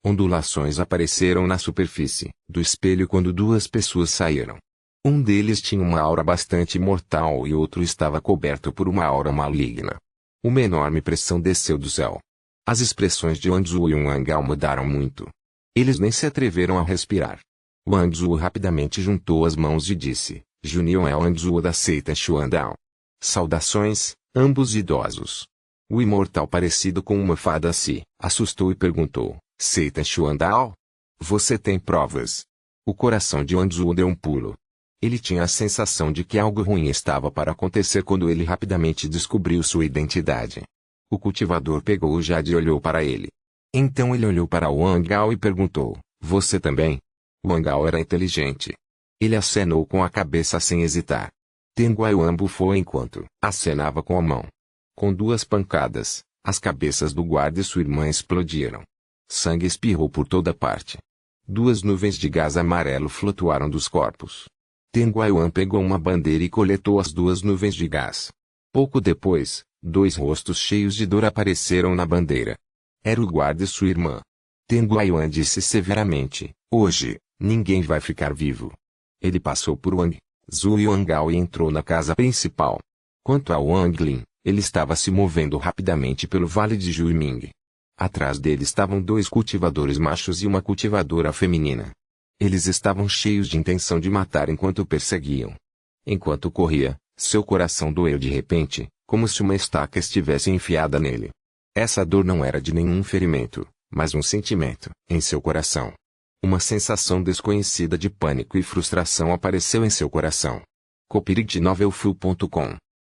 Ondulações apareceram na superfície do espelho quando duas pessoas saíram. Um deles tinha uma aura bastante mortal e outro estava coberto por uma aura maligna. Uma enorme pressão desceu do céu. As expressões de Wang Zuo e Wang Gao mudaram muito. Eles nem se atreveram a respirar. Wang Zuo rapidamente juntou as mãos e disse: Junion é Wang Zuo da seita Xuandao. Saudações, ambos idosos. O imortal parecido com uma fada se assustou e perguntou: seita Xuandao? Você tem provas? O coração de Wang Zuo deu um pulo. Ele tinha a sensação de que algo ruim estava para acontecer quando ele rapidamente descobriu sua identidade. O cultivador pegou o jade e olhou para ele. Então ele olhou para Wang Gao e perguntou: você também? Wang Gao era inteligente. Ele acenou com a cabeça sem hesitar. Teng Guayuan bufou enquanto acenava com a mão. Com 2 pancadas, as cabeças do guarda e sua irmã explodiram. Sangue espirrou por toda parte. 2 nuvens de gás amarelo flutuaram dos corpos. Teng Guayuan pegou uma bandeira e coletou as 2 nuvens de gás. Pouco depois, 2 rostos cheios de dor apareceram na bandeira. Era o guarda e sua irmã. Teng Guayuan disse severamente: hoje, ninguém vai ficar vivo. Ele passou por Wang Zuo e Wang Gao e entrou na casa principal. Quanto a Wang Lin, ele estava se movendo rapidamente pelo vale de Juiming. Atrás dele estavam 2 cultivadores machos e uma cultivadora feminina. Eles estavam cheios de intenção de matar enquanto o perseguiam. Enquanto corria, seu coração doeu de repente, como se uma estaca estivesse enfiada nele. Essa dor não era de nenhum ferimento, mas um sentimento em seu coração. Uma sensação desconhecida de pânico e frustração apareceu em seu coração. copyright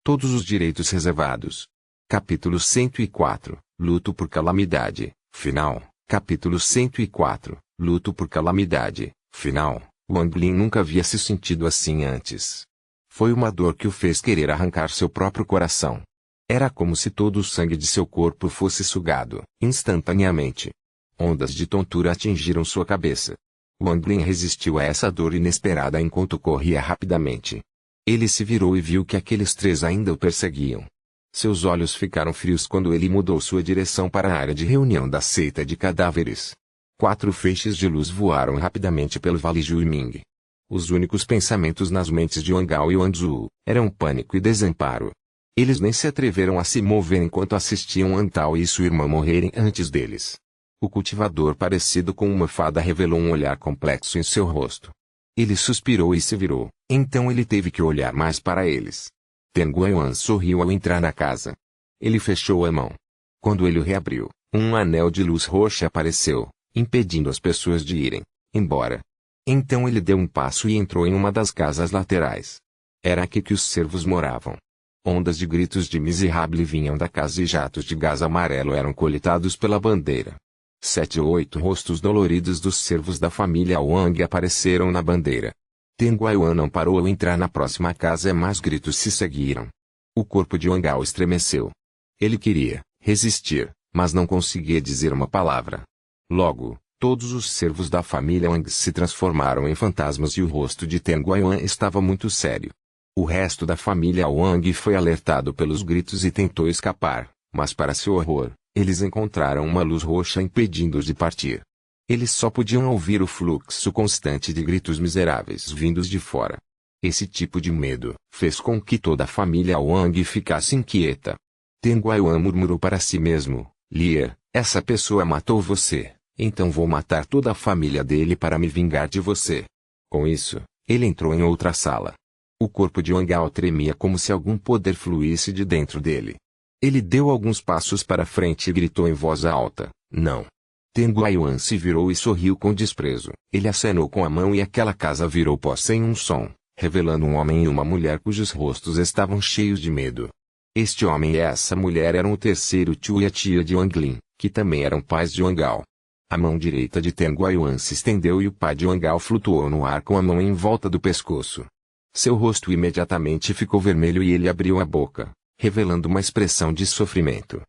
Todos os direitos reservados. Capítulo 104, Luto por calamidade, final. Capítulo 104, Luto por calamidade, final. Wang Lin nunca havia se sentido assim antes. Foi uma dor que o fez querer arrancar seu próprio coração. Era como se todo o sangue de seu corpo fosse sugado, instantaneamente. Ondas de tontura atingiram sua cabeça. Wang Lin resistiu a essa dor inesperada enquanto corria rapidamente. Ele se virou e viu que aqueles 3 ainda o perseguiam. Seus olhos ficaram frios quando ele mudou sua direção para a área de reunião da seita de cadáveres. 4 feixes de luz voaram rapidamente pelo Vale Juiming. Os únicos pensamentos nas mentes de Wang Gao e Wang Zuo eram pânico e desamparo. Eles nem se atreveram a se mover enquanto assistiam Wang Tao e sua irmã morrerem antes deles. O cultivador parecido com uma fada revelou um olhar complexo em seu rosto. Ele suspirou e se virou, então ele teve que olhar mais para eles. Teng Guayuan sorriu ao entrar na casa. Ele fechou a mão. Quando ele o reabriu, um anel de luz roxa apareceu, impedindo as pessoas de irem embora. Então ele deu um passo e entrou em uma das casas laterais. Era aqui que os servos moravam. Ondas de gritos de miserável vinham da casa e jatos de gás amarelo eram coletados pela bandeira. 7 ou 8 rostos doloridos dos servos da família Wang apareceram na bandeira. Teng Guiyuan não parou ao entrar na próxima casa e mais gritos se seguiram. O corpo de Wang Ao estremeceu. Ele queria resistir, mas não conseguia dizer uma palavra. Logo, todos os servos da família Wang se transformaram em fantasmas e o rosto de Teng Guiyuan estava muito sério. O resto da família Wang foi alertado pelos gritos e tentou escapar, mas para seu horror, eles encontraram uma luz roxa impedindo-os de partir. Eles só podiam ouvir o fluxo constante de gritos miseráveis vindos de fora. Esse tipo de medo fez com que toda a família Wang ficasse inquieta. Teng Guiyuan murmurou para si mesmo: Lia, essa pessoa matou você, então vou matar toda a família dele para me vingar de você. Com isso, ele entrou em outra sala. O corpo de Wang Ao tremia como se algum poder fluísse de dentro dele. Ele deu alguns passos para frente e gritou em voz alta: não. Teng Guiyuan se virou e sorriu com desprezo. Ele acenou com a mão e aquela casa virou pó sem um som, revelando um homem e uma mulher cujos rostos estavam cheios de medo. Este homem e essa mulher eram o terceiro tio e a tia de Wang Lin, que também eram pais de Wang Ao. A mão direita de Teng Guiyuan se estendeu e o pai de Wang Ao flutuou no ar com a mão em volta do pescoço. Seu rosto imediatamente ficou vermelho e ele abriu a boca, revelando uma expressão de sofrimento.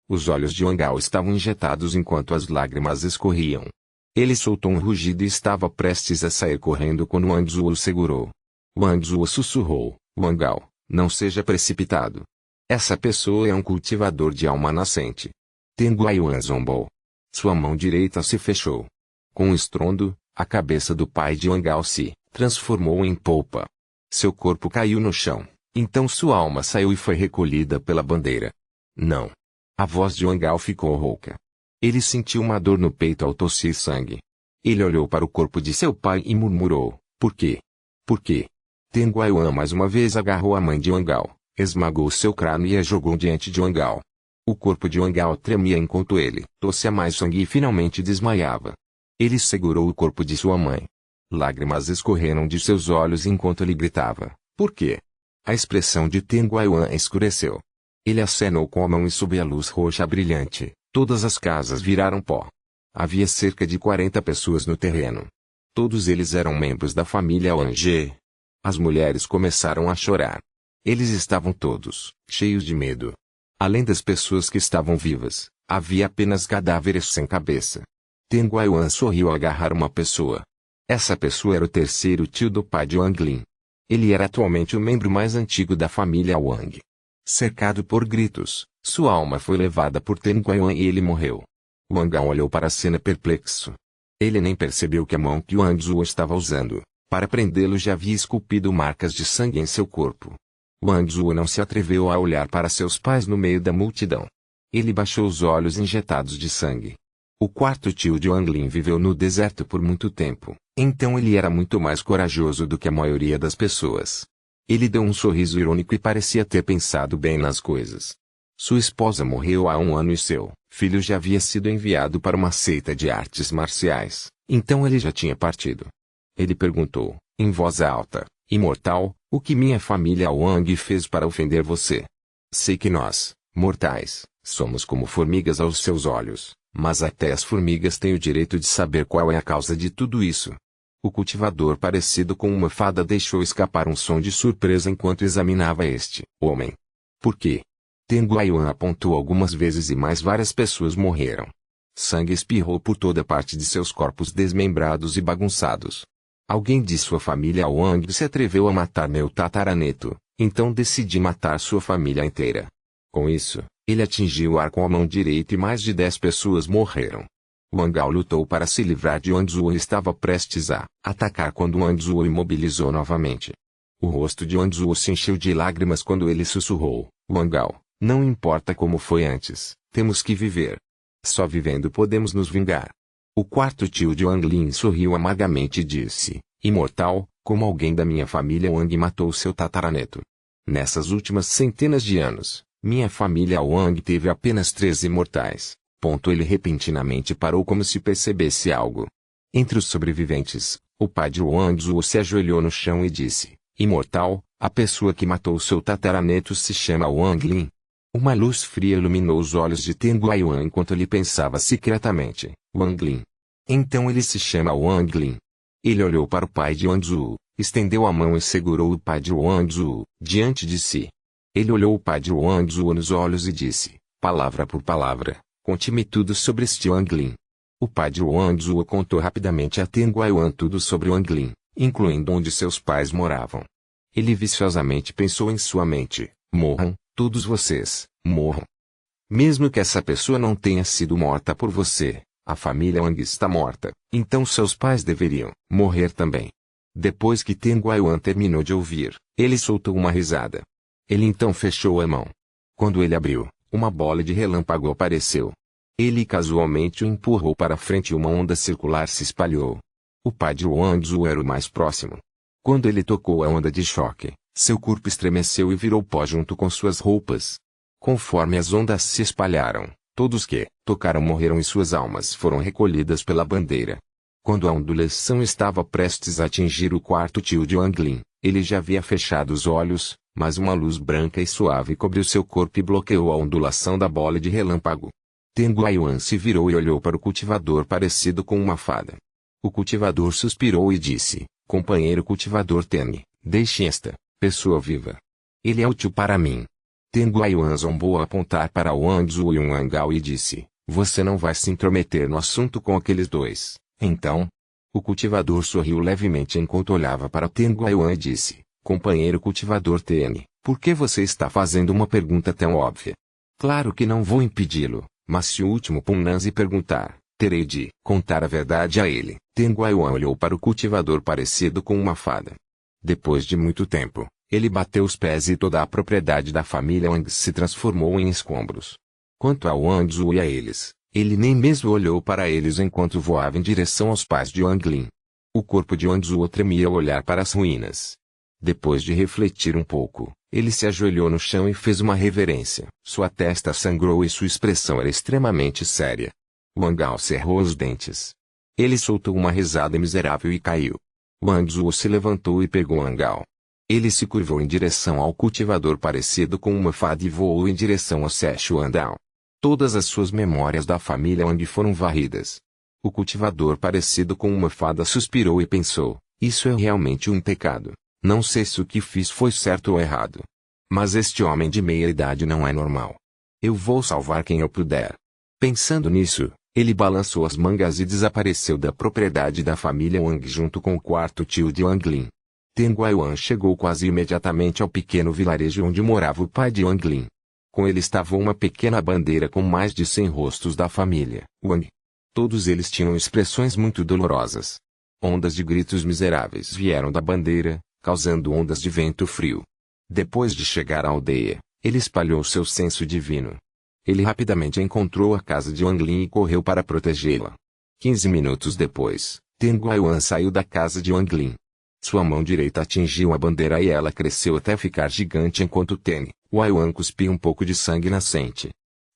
Os olhos de Wang Ao estavam injetados enquanto as lágrimas escorriam. Ele soltou um rugido e estava prestes a sair correndo quando Wang Zuo o segurou. Wang Zuo sussurrou: Wang Ao, não seja precipitado. Essa pessoa é um cultivador de alma nascente. Teng Guiyuan zombou. Sua mão direita se fechou. Com um estrondo, a cabeça do pai de Wang Ao se transformou em polpa. Seu corpo caiu no chão, então sua alma saiu e foi recolhida pela bandeira. Não. A voz de Wang Ao ficou rouca. Ele sentiu uma dor no peito ao tossir sangue. Ele olhou para o corpo de seu pai e murmurou: por quê? Por quê? Teng Guiyuan mais uma vez agarrou a mãe de Wang Ao, esmagou seu crânio e a jogou diante de Wang Ao. O corpo de Wang Ao tremia enquanto ele tossia mais sangue e finalmente desmaiava. Ele segurou o corpo de sua mãe. Lágrimas escorreram de seus olhos enquanto ele gritava: por quê? A expressão de Teng Guiyuan escureceu. Ele acenou com a mão e sob a luz roxa brilhante, todas as casas viraram pó. Havia cerca de 40 pessoas no terreno. Todos eles eram membros da família Wang. As mulheres começaram a chorar. Eles estavam todos cheios de medo. Além das pessoas que estavam vivas, havia apenas cadáveres sem cabeça. Teng Guiyuan sorriu ao agarrar uma pessoa. Essa pessoa era o terceiro tio do pai de Wang Lin. Ele era atualmente o membro mais antigo da família Wang. Cercado por gritos, sua alma foi levada por Teng Guiyuan e ele morreu. Wang Ao olhou para a cena perplexo. Ele nem percebeu que a mão que Wang Zuo estava usando para prendê-lo já havia esculpido marcas de sangue em seu corpo. Wang Zuo não se atreveu a olhar para seus pais no meio da multidão. Ele baixou os olhos injetados de sangue. O quarto tio de Wang Lin viveu no deserto por muito tempo, então ele era muito mais corajoso do que a maioria das pessoas. Ele deu um sorriso irônico e parecia ter pensado bem nas coisas. Sua esposa morreu há 1 ano e seu filho já havia sido enviado para uma seita de artes marciais, então ele já tinha partido. Ele perguntou, em voz alta: imortal, o que minha família Wang fez para ofender você? Sei que nós, mortais, somos como formigas aos seus olhos, mas até as formigas têm o direito de saber qual é a causa de tudo isso. O cultivador parecido com uma fada deixou escapar um som de surpresa enquanto examinava este homem. Por quê? Teng Guiyuan apontou algumas vezes e mais várias pessoas morreram. Sangue espirrou por toda parte de seus corpos desmembrados e bagunçados. Alguém de sua família Wang se atreveu a matar meu tataraneto, então decidi matar sua família inteira. Com isso, ele atingiu o ar com a mão direita e mais de 10 pessoas morreram. Wang Ao lutou para se livrar de Wang Zuo e estava prestes a atacar quando Wang Zuo imobilizou novamente. O rosto de Wang Zuo se encheu de lágrimas quando ele sussurrou: Wang Ao, não importa como foi antes, temos que viver. Só vivendo podemos nos vingar. O quarto tio de Wang Lin sorriu amargamente e disse: imortal, como alguém da minha família Wang matou seu tataraneto. Nessas últimas centenas de anos, minha família Wang teve apenas 13 imortais. Ele repentinamente parou como se percebesse algo. Entre os sobreviventes, o pai de Wang Zuo se ajoelhou no chão e disse: imortal, A pessoa que matou seu tataraneto se chama Wang Lin. Uma luz fria iluminou os olhos de Teng Guiyuan enquanto ele pensava secretamente, Wang Lin. Então ele se chama Wang Lin. Ele olhou para o pai de Wang Zhu, estendeu a mão e segurou o pai de Wang Zhu diante de si. Ele olhou o pai de Wang Zhu nos olhos e disse, palavra por palavra, conte-me tudo sobre este Wang Lin. O pai de Wang Zhu contou rapidamente a Teng Guiyuan tudo sobre Wang Lin, incluindo onde seus pais moravam. Ele viciosamente pensou em sua mente, morram, todos vocês, morram. Mesmo que essa pessoa não tenha sido morta por você, a família Wang está morta, então seus pais deveriam morrer também. Depois que Teng Guiyuan terminou de ouvir, ele soltou uma risada. Ele então fechou a mão. Quando ele abriu, uma bola de relâmpago apareceu. Ele casualmente o empurrou para frente e uma onda circular se espalhou. O pai de Wang Zhu era o mais próximo. Quando ele tocou a onda de choque, seu corpo estremeceu e virou pó junto com suas roupas. Conforme as ondas se espalharam, todos que tocaram morreram e suas almas foram recolhidas pela bandeira. Quando a ondulação estava prestes a atingir o quarto tio de Wang Lin, ele já havia fechado os olhos, mas uma luz branca e suave cobriu seu corpo e bloqueou a ondulação da bola de relâmpago. Teng Guiyuan se virou e olhou para o cultivador parecido com uma fada. O cultivador suspirou e disse, companheiro cultivador Teng, deixe esta pessoa viva. Ele é útil para mim. Teng Guiyuan zombou a apontar para Wang Zhu e Wang Gao e disse, você não vai se intrometer no assunto com aqueles dois, então? O cultivador sorriu levemente enquanto olhava para Teng Guiyuan e disse, companheiro cultivador Teng, por que você está fazendo uma pergunta tão óbvia? Claro que não vou impedi-lo, mas se o último Punanzi perguntar, terei de contar a verdade a ele. Teng Guiyuan olhou para o cultivador parecido com uma fada. Depois de muito tempo, ele bateu os pés e toda a propriedade da família Wang se transformou em escombros. Quanto a Wang Zhu e a eles, ele nem mesmo olhou para eles enquanto voava em direção aos pais de Wang Lin. O corpo de Wang Zhu tremia ao olhar para as ruínas. Depois de refletir um pouco, ele se ajoelhou no chão e fez uma reverência. Sua testa sangrou e sua expressão era extremamente séria. Wang Gao cerrou os dentes. Ele soltou uma risada miserável e caiu. Wang Zhu se levantou e pegou Wang Gao. Ele se curvou em direção ao cultivador parecido com uma fada e voou em direção a Szechuandao. Todas as suas memórias da família Wang foram varridas. O cultivador parecido com uma fada suspirou e pensou, isso é realmente um pecado. Não sei se o que fiz foi certo ou errado. Mas este homem de meia idade não é normal. Eu vou salvar quem eu puder. Pensando nisso, ele balançou as mangas e desapareceu da propriedade da família Wang junto com o quarto tio de Wang Lin. Teng Guiyuan chegou quase imediatamente ao pequeno vilarejo onde morava o pai de Wang Lin. Com ele estava uma pequena bandeira com mais de 100 rostos da família Wang. Todos eles tinham expressões muito dolorosas. Ondas de gritos miseráveis vieram da bandeira, causando ondas de vento frio. Depois de chegar à aldeia, ele espalhou seu senso divino. Ele rapidamente encontrou a casa de Wang Lin e correu para protegê-la. 15 minutos depois, Teng Guiyuan saiu da casa de Wang Lin. Sua mão direita atingiu a bandeira e ela cresceu até ficar gigante enquanto Teng Guiyuan cuspiu um pouco de sangue nascente.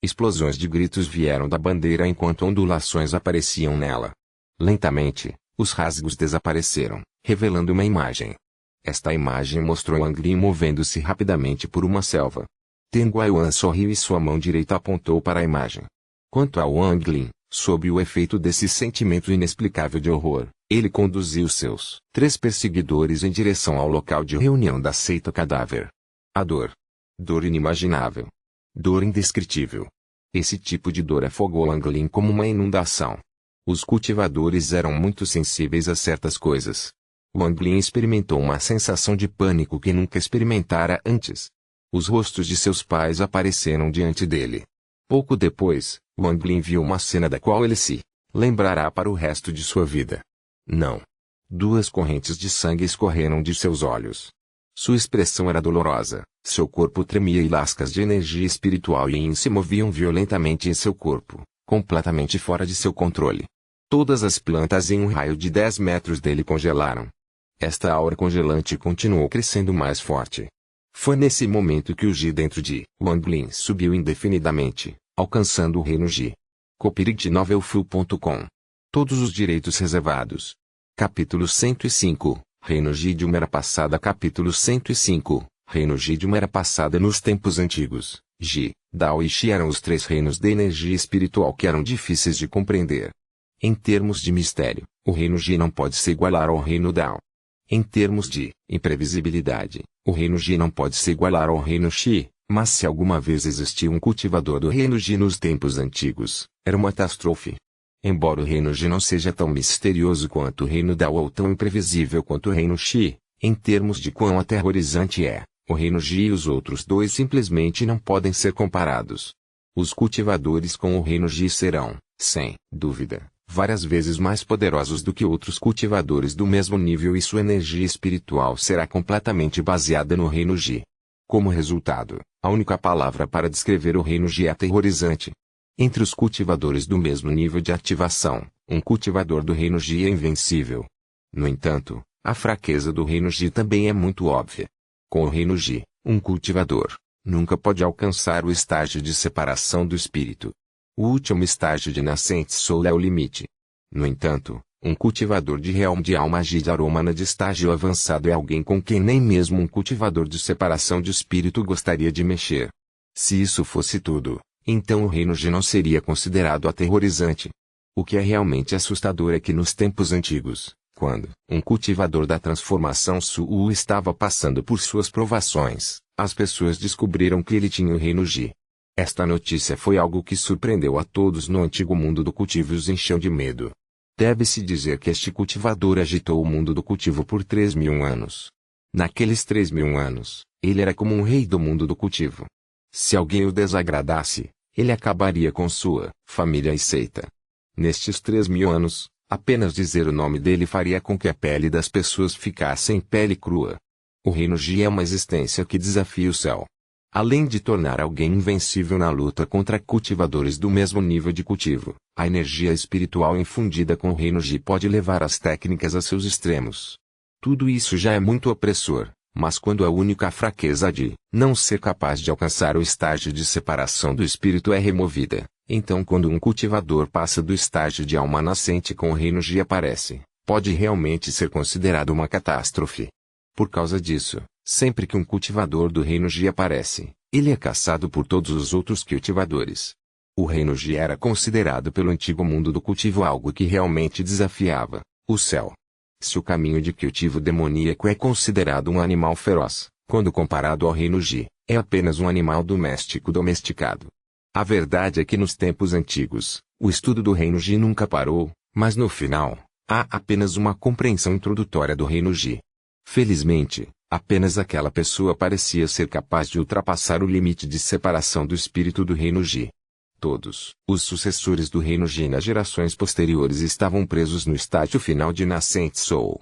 Explosões de gritos vieram da bandeira enquanto ondulações apareciam nela. Lentamente, os rasgos desapareceram, revelando uma imagem. Esta imagem mostrou Wang Lin movendo-se rapidamente por uma selva. Teng Guiyuan sorriu e sua mão direita apontou para a imagem. Quanto a Wang Lin, sob o efeito desse sentimento inexplicável de horror, ele conduziu seus 3 perseguidores em direção ao local de reunião da seita cadáver. A dor. Dor inimaginável. Dor indescritível. Esse tipo de dor afogou Wang Lin como uma inundação. Os cultivadores eram muito sensíveis a certas coisas. Wang Lin experimentou uma sensação de pânico que nunca experimentara antes. Os rostos de seus pais apareceram diante dele. Pouco depois, Wang Lin viu uma cena da qual ele se lembrará para o resto de sua vida. Não. 2 correntes de sangue escorreram de seus olhos. Sua expressão era dolorosa, seu corpo tremia e lascas de energia espiritual e yin se moviam violentamente em seu corpo, completamente fora de seu controle. Todas as plantas em um raio de 10 metros dele congelaram. Esta aura congelante continuou crescendo mais forte. Foi nesse momento que o Ji dentro de Wang Lin subiu indefinidamente, alcançando o reino Ji. copyright novelfu.com. Todos os direitos reservados. Capítulo 105. Reino Gi de uma Era Passada capítulo 105, Reino Gi de uma Era Passada nos tempos antigos, Gi, Dao e Shi eram os três reinos de energia espiritual que eram difíceis de compreender. Em termos de mistério, o reino Gi não pode se igualar ao reino Dao. Em termos de imprevisibilidade, o reino Gi não pode se igualar ao reino Shi, mas se alguma vez existiu um cultivador do reino Gi nos tempos antigos, era uma catástrofe. Embora o reino Gi não seja tão misterioso quanto o reino Dao ou tão imprevisível quanto o reino Shi, em termos de quão aterrorizante é, o reino Gi e os outros dois simplesmente não podem ser comparados. Os cultivadores com o reino Gi serão, sem dúvida, várias vezes mais poderosos do que outros cultivadores do mesmo nível e sua energia espiritual será completamente baseada no reino Gi. Como resultado, a única palavra para descrever o reino Gi é aterrorizante. Entre os cultivadores do mesmo nível de ativação, um cultivador do reino Gi é invencível. No entanto, a fraqueza do reino Gi também é muito óbvia. Com o reino Gi, um cultivador nunca pode alcançar o estágio de separação do espírito. O último estágio de nascente soul é o limite. No entanto, um cultivador de realm de alma Gi de aromana de estágio avançado é alguém com quem nem mesmo um cultivador de separação de espírito gostaria de mexer. Se isso fosse tudo, então o reino Gi não seria considerado aterrorizante. O que é realmente assustador é que nos tempos antigos, quando um cultivador da transformação Su estava passando por suas provações, as pessoas descobriram que ele tinha o reino Gi. Esta notícia foi algo que surpreendeu a todos no antigo mundo do cultivo e os encheu de medo. Deve-se dizer que este cultivador agitou o mundo do cultivo por 3.000 anos. Naqueles 3.000 anos, ele era como um rei do mundo do cultivo. Se alguém o desagradasse, ele acabaria com sua família e seita. Nestes 3.000 anos, apenas dizer o nome dele faria com que a pele das pessoas ficasse em pele crua. O reino Gi é uma existência que desafia o céu. Além de tornar alguém invencível na luta contra cultivadores do mesmo nível de cultivo, a energia espiritual infundida com o reino Gi pode levar as técnicas a seus extremos. Tudo isso já é muito opressor, mas quando a única fraqueza de não ser capaz de alcançar o estágio de separação do espírito é removida, então quando um cultivador passa do estágio de alma nascente com o reino Gi aparece, pode realmente ser considerado uma catástrofe. Por causa disso, sempre que um cultivador do reino Gi aparece, ele é caçado por todos os outros cultivadores. O reino Gi era considerado pelo antigo mundo do cultivo algo que realmente desafiava o céu. Se o caminho de cultivo demoníaco é considerado um animal feroz, quando comparado ao reino Gi, é apenas um animal doméstico domesticado. A verdade é que nos tempos antigos, o estudo do reino Gi nunca parou, mas no final, há apenas uma compreensão introdutória do reino Gi. Felizmente, apenas aquela pessoa parecia ser capaz de ultrapassar o limite de separação do espírito do reino Gi. Todos os sucessores do reino Gi nas gerações posteriores estavam presos no estágio final de nascente soul.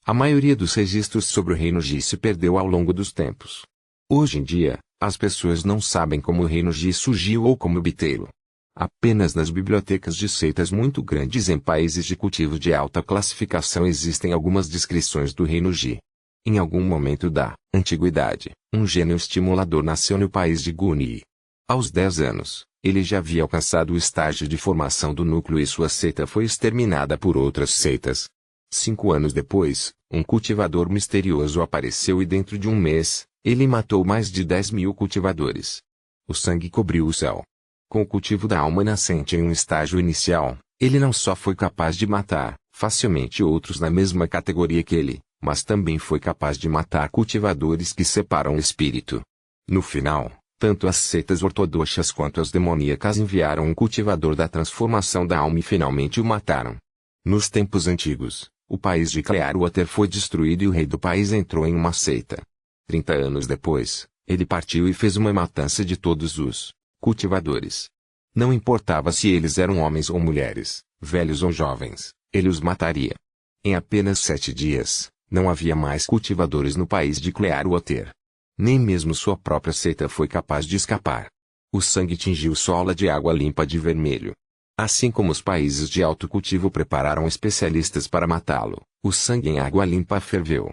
A maioria dos registros sobre o reino Gi se perdeu ao longo dos tempos. Hoje em dia, as pessoas não sabem como o reino Gi surgiu ou como obtê-lo. Apenas nas bibliotecas de seitas muito grandes em países de cultivo de alta classificação existem algumas descrições do reino Gi. Em algum momento da antiguidade, um gênio estimulador nasceu no país de Guni. Aos 10 anos, ele já havia alcançado o estágio de formação do núcleo e sua seita foi exterminada por outras seitas. 5 anos depois, um cultivador misterioso apareceu e dentro de um mês, ele matou mais de 10.000 cultivadores. O sangue cobriu o céu. Com o cultivo da alma nascente em um estágio inicial, ele não só foi capaz de matar facilmente outros na mesma categoria que ele, mas também foi capaz de matar cultivadores que separam o espírito. No final, tanto as seitas ortodoxas quanto as demoníacas enviaram um cultivador da transformação da alma e finalmente o mataram. Nos tempos antigos, o país de Clearwater foi destruído e o rei do país entrou em uma seita. 30 anos depois, ele partiu e fez uma matança de todos os cultivadores. Não importava se eles eram homens ou mulheres, velhos ou jovens, ele os mataria. Em apenas 7 dias, não havia mais cultivadores no país de Clearwater. Nem mesmo sua própria seita foi capaz de escapar. O sangue tingiu sola de água limpa de vermelho. Assim como os países de alto cultivo prepararam especialistas para matá-lo, o sangue em água limpa ferveu.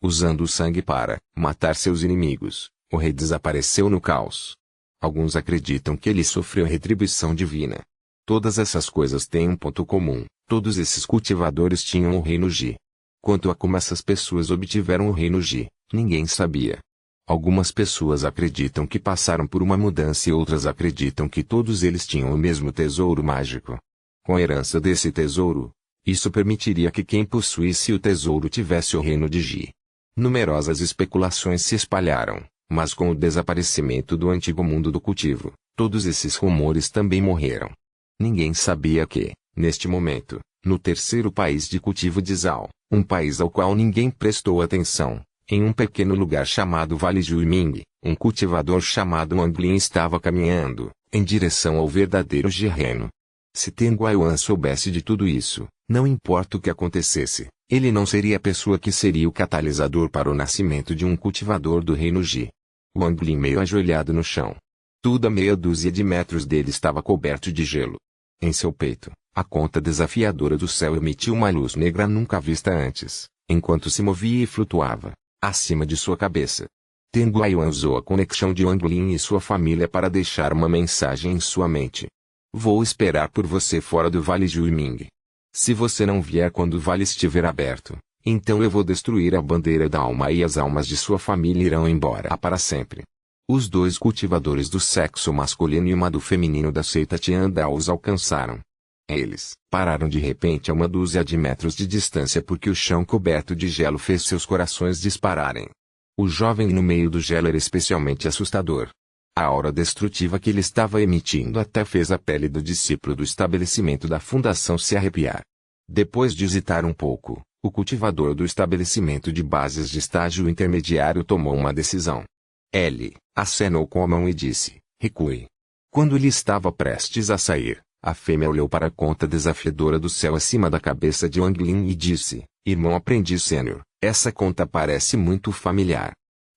Usando o sangue para matar seus inimigos, o rei desapareceu no caos. Alguns acreditam que ele sofreu retribuição divina. Todas essas coisas têm um ponto comum: todos esses cultivadores tinham o reino Gi. Quanto a como essas pessoas obtiveram o reino Ji, ninguém sabia. Algumas pessoas acreditam que passaram por uma mudança e outras acreditam que todos eles tinham o mesmo tesouro mágico. Com a herança desse tesouro, isso permitiria que quem possuísse o tesouro tivesse o reino de Ji. Numerosas especulações se espalharam, mas com o desaparecimento do antigo mundo do cultivo, todos esses rumores também morreram. Ninguém sabia que, neste momento, no terceiro país de cultivo de Zhao, um país ao qual ninguém prestou atenção, em um pequeno lugar chamado Vale Juiming, um cultivador chamado Wang Lin estava caminhando, em direção ao verdadeiro Ji-reino. Se Teng Guiyuan soubesse de tudo isso, não importa o que acontecesse, ele não seria a pessoa que seria o catalisador para o nascimento de um cultivador do reino Ji. Wang Lin meio ajoelhado no chão. Tudo a meia dúzia de metros dele estava coberto de gelo. Em seu peito, a conta desafiadora do céu emitiu uma luz negra nunca vista antes, enquanto se movia e flutuava acima de sua cabeça. Teng Guiyuan usou a conexão de Wang Lin e sua família para deixar uma mensagem em sua mente. Vou esperar por você fora do Vale Juiming. Se você não vier quando o vale estiver aberto, então eu vou destruir a bandeira da alma e as almas de sua família irão embora para sempre. Os dois cultivadores do sexo masculino e uma do feminino da seita Tiandao os alcançaram. Eles pararam de repente a uma dúzia de metros de distância porque o chão coberto de gelo fez seus corações dispararem. O jovem no meio do gelo era especialmente assustador. A aura destrutiva que ele estava emitindo até fez a pele do discípulo do estabelecimento da fundação se arrepiar. Depois de hesitar um pouco, o cultivador do estabelecimento de bases de estágio intermediário tomou uma decisão. Ele acenou com a mão e disse, recue. Quando ele estava prestes a sair, a fêmea olhou para a conta desafiadora do céu acima da cabeça de Wang Lin e disse, irmão aprendiz sênior, essa conta parece muito familiar.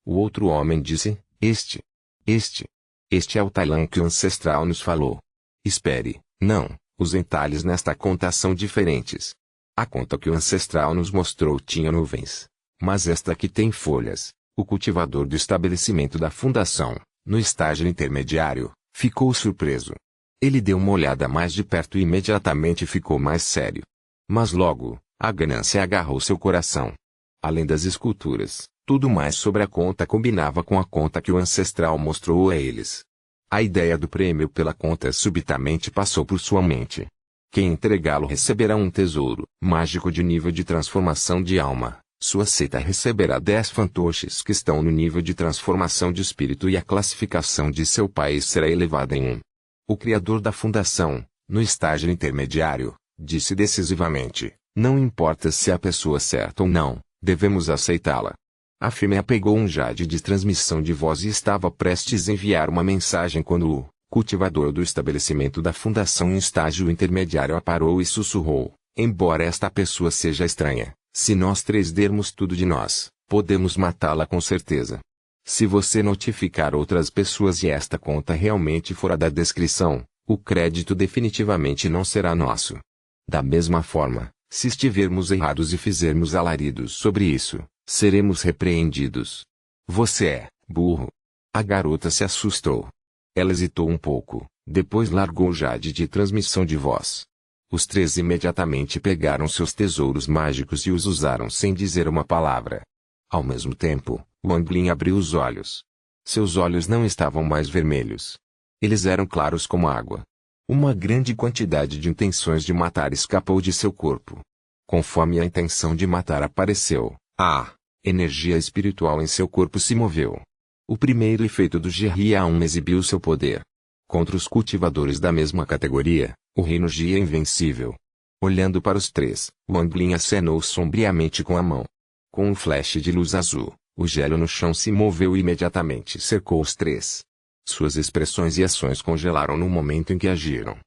O outro homem disse, Este é o Tailan que o ancestral nos falou. Espere, não, os entalhes nesta conta são diferentes. A conta que o ancestral nos mostrou tinha nuvens. Mas esta aqui tem folhas. O cultivador do estabelecimento da fundação, no estágio intermediário, ficou surpreso. Ele deu uma olhada mais de perto e imediatamente ficou mais sério. Mas logo, a ganância agarrou seu coração. Além das esculturas, tudo mais sobre a conta combinava com a conta que o ancestral mostrou a eles. A ideia do prêmio pela conta subitamente passou por sua mente. Quem entregá-lo receberá um tesouro mágico de nível de transformação de alma. Sua seita receberá 10 fantoches que estão no nível de transformação de espírito e a classificação de seu país será elevada em 1. O criador da fundação, no estágio intermediário, disse decisivamente, não importa se é a pessoa certa ou não, devemos aceitá-la. A fêmea pegou um jade de transmissão de voz e estava prestes a enviar uma mensagem quando o cultivador do estabelecimento da fundação em estágio intermediário a parou e sussurrou, embora esta pessoa seja estranha, se nós três dermos tudo de nós, podemos matá-la com certeza. Se você notificar outras pessoas e esta conta realmente fora da descrição, o crédito definitivamente não será nosso. Da mesma forma, se estivermos errados e fizermos alaridos sobre isso, seremos repreendidos. Você é burro. A garota se assustou. Ela hesitou um pouco, depois largou o jade de transmissão de voz. Os três imediatamente pegaram seus tesouros mágicos e os usaram sem dizer uma palavra. Ao mesmo tempo, Wang Lin abriu os olhos. Seus olhos não estavam mais vermelhos. Eles eram claros como água. Uma grande quantidade de intenções de matar escapou de seu corpo. Conforme a intenção de matar apareceu, a energia espiritual em seu corpo se moveu. O primeiro efeito do Ji-1 exibiu seu poder. Contra os cultivadores da mesma categoria, o reino Ji é invencível. Olhando para os três, Wang Lin acenou sombriamente com a mão. Com um flash de luz azul, o gelo no chão se moveu e imediatamente cercou os três. Suas expressões e ações congelaram no momento em que agiram.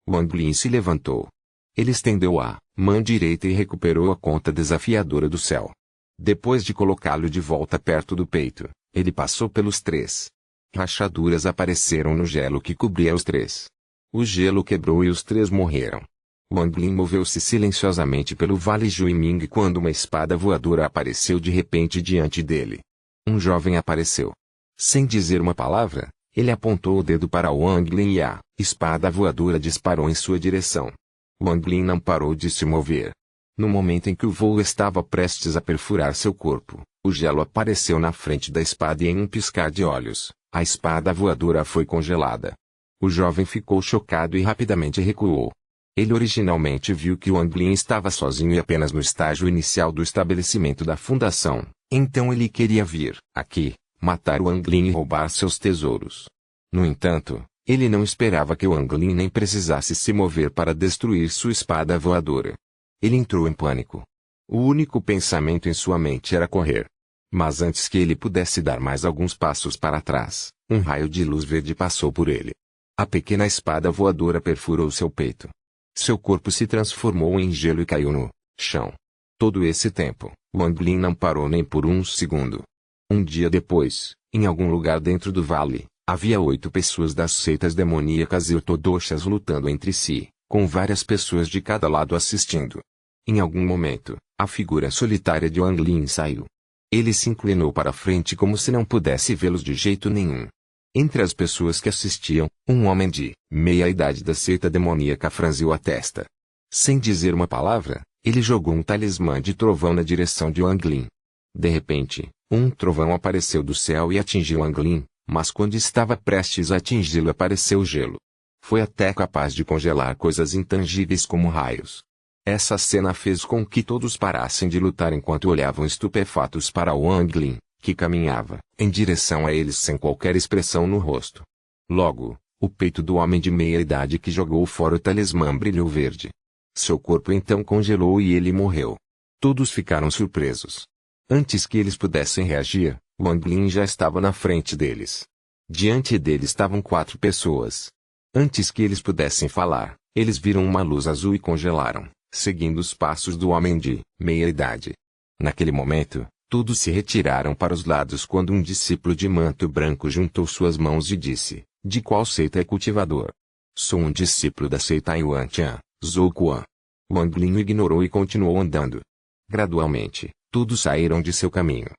Wang Lin se levantou. Ele estendeu a mão direita e recuperou a conta desafiadora do céu. Depois de colocá-lo de volta perto do peito, ele passou pelos três. Rachaduras apareceram no gelo que cobria os três. O gelo quebrou e os três morreram. Wang Lin moveu-se silenciosamente pelo Vale Juiming quando uma espada voadora apareceu de repente diante dele. Um jovem apareceu. Sem dizer uma palavra, ele apontou o dedo para Wang Lin e a espada voadora disparou em sua direção. Wang Lin não parou de se mover. No momento em que o voo estava prestes a perfurar seu corpo, o gelo apareceu na frente da espada e em um piscar de olhos, a espada voadora foi congelada. O jovem ficou chocado e rapidamente recuou. Ele originalmente viu que Wang Lin estava sozinho e apenas no estágio inicial do estabelecimento da fundação, então ele queria vir aqui, matar Wang Lin e roubar seus tesouros. No entanto, ele não esperava que Wang Lin nem precisasse se mover para destruir sua espada voadora. Ele entrou em pânico. O único pensamento em sua mente era correr. Mas antes que ele pudesse dar mais alguns passos para trás, um raio de luz verde passou por ele. A pequena espada voadora perfurou seu peito. Seu corpo se transformou em gelo e caiu no chão. Todo esse tempo, Wang Lin não parou nem por um segundo. Um dia depois, em algum lugar dentro do vale, havia 8 pessoas das seitas demoníacas e ortodoxas lutando entre si, com várias pessoas de cada lado assistindo. Em algum momento, a figura solitária de Wang Lin saiu. Ele se inclinou para a frente como se não pudesse vê-los de jeito nenhum. Entre as pessoas que assistiam, um homem de meia-idade da seita demoníaca franziu a testa. Sem dizer uma palavra, ele jogou um talismã de trovão na direção de Wang Lin. De repente, um trovão apareceu do céu e atingiu Wang Lin, mas quando estava prestes a atingi-lo apareceu gelo. Foi até capaz de congelar coisas intangíveis como raios. Essa cena fez com que todos parassem de lutar enquanto olhavam estupefatos para Wang Lin, que caminhava em direção a eles sem qualquer expressão no rosto. Logo, o peito do homem de meia-idade que jogou fora o talismã brilhou verde. Seu corpo então congelou e ele morreu. Todos ficaram surpresos. Antes que eles pudessem reagir, Wang Lin já estava na frente deles. Diante dele estavam 4 pessoas. Antes que eles pudessem falar, eles viram uma luz azul e congelaram, seguindo os passos do homem de meia-idade. Naquele momento, todos se retiraram para os lados quando um discípulo de manto branco juntou suas mãos e disse: "De qual seita é cultivador?" "Sou um discípulo da seita Yuan-Tian, Zhou Quan." Wang Lin o ignorou e continuou andando. Gradualmente, todos saíram de seu caminho.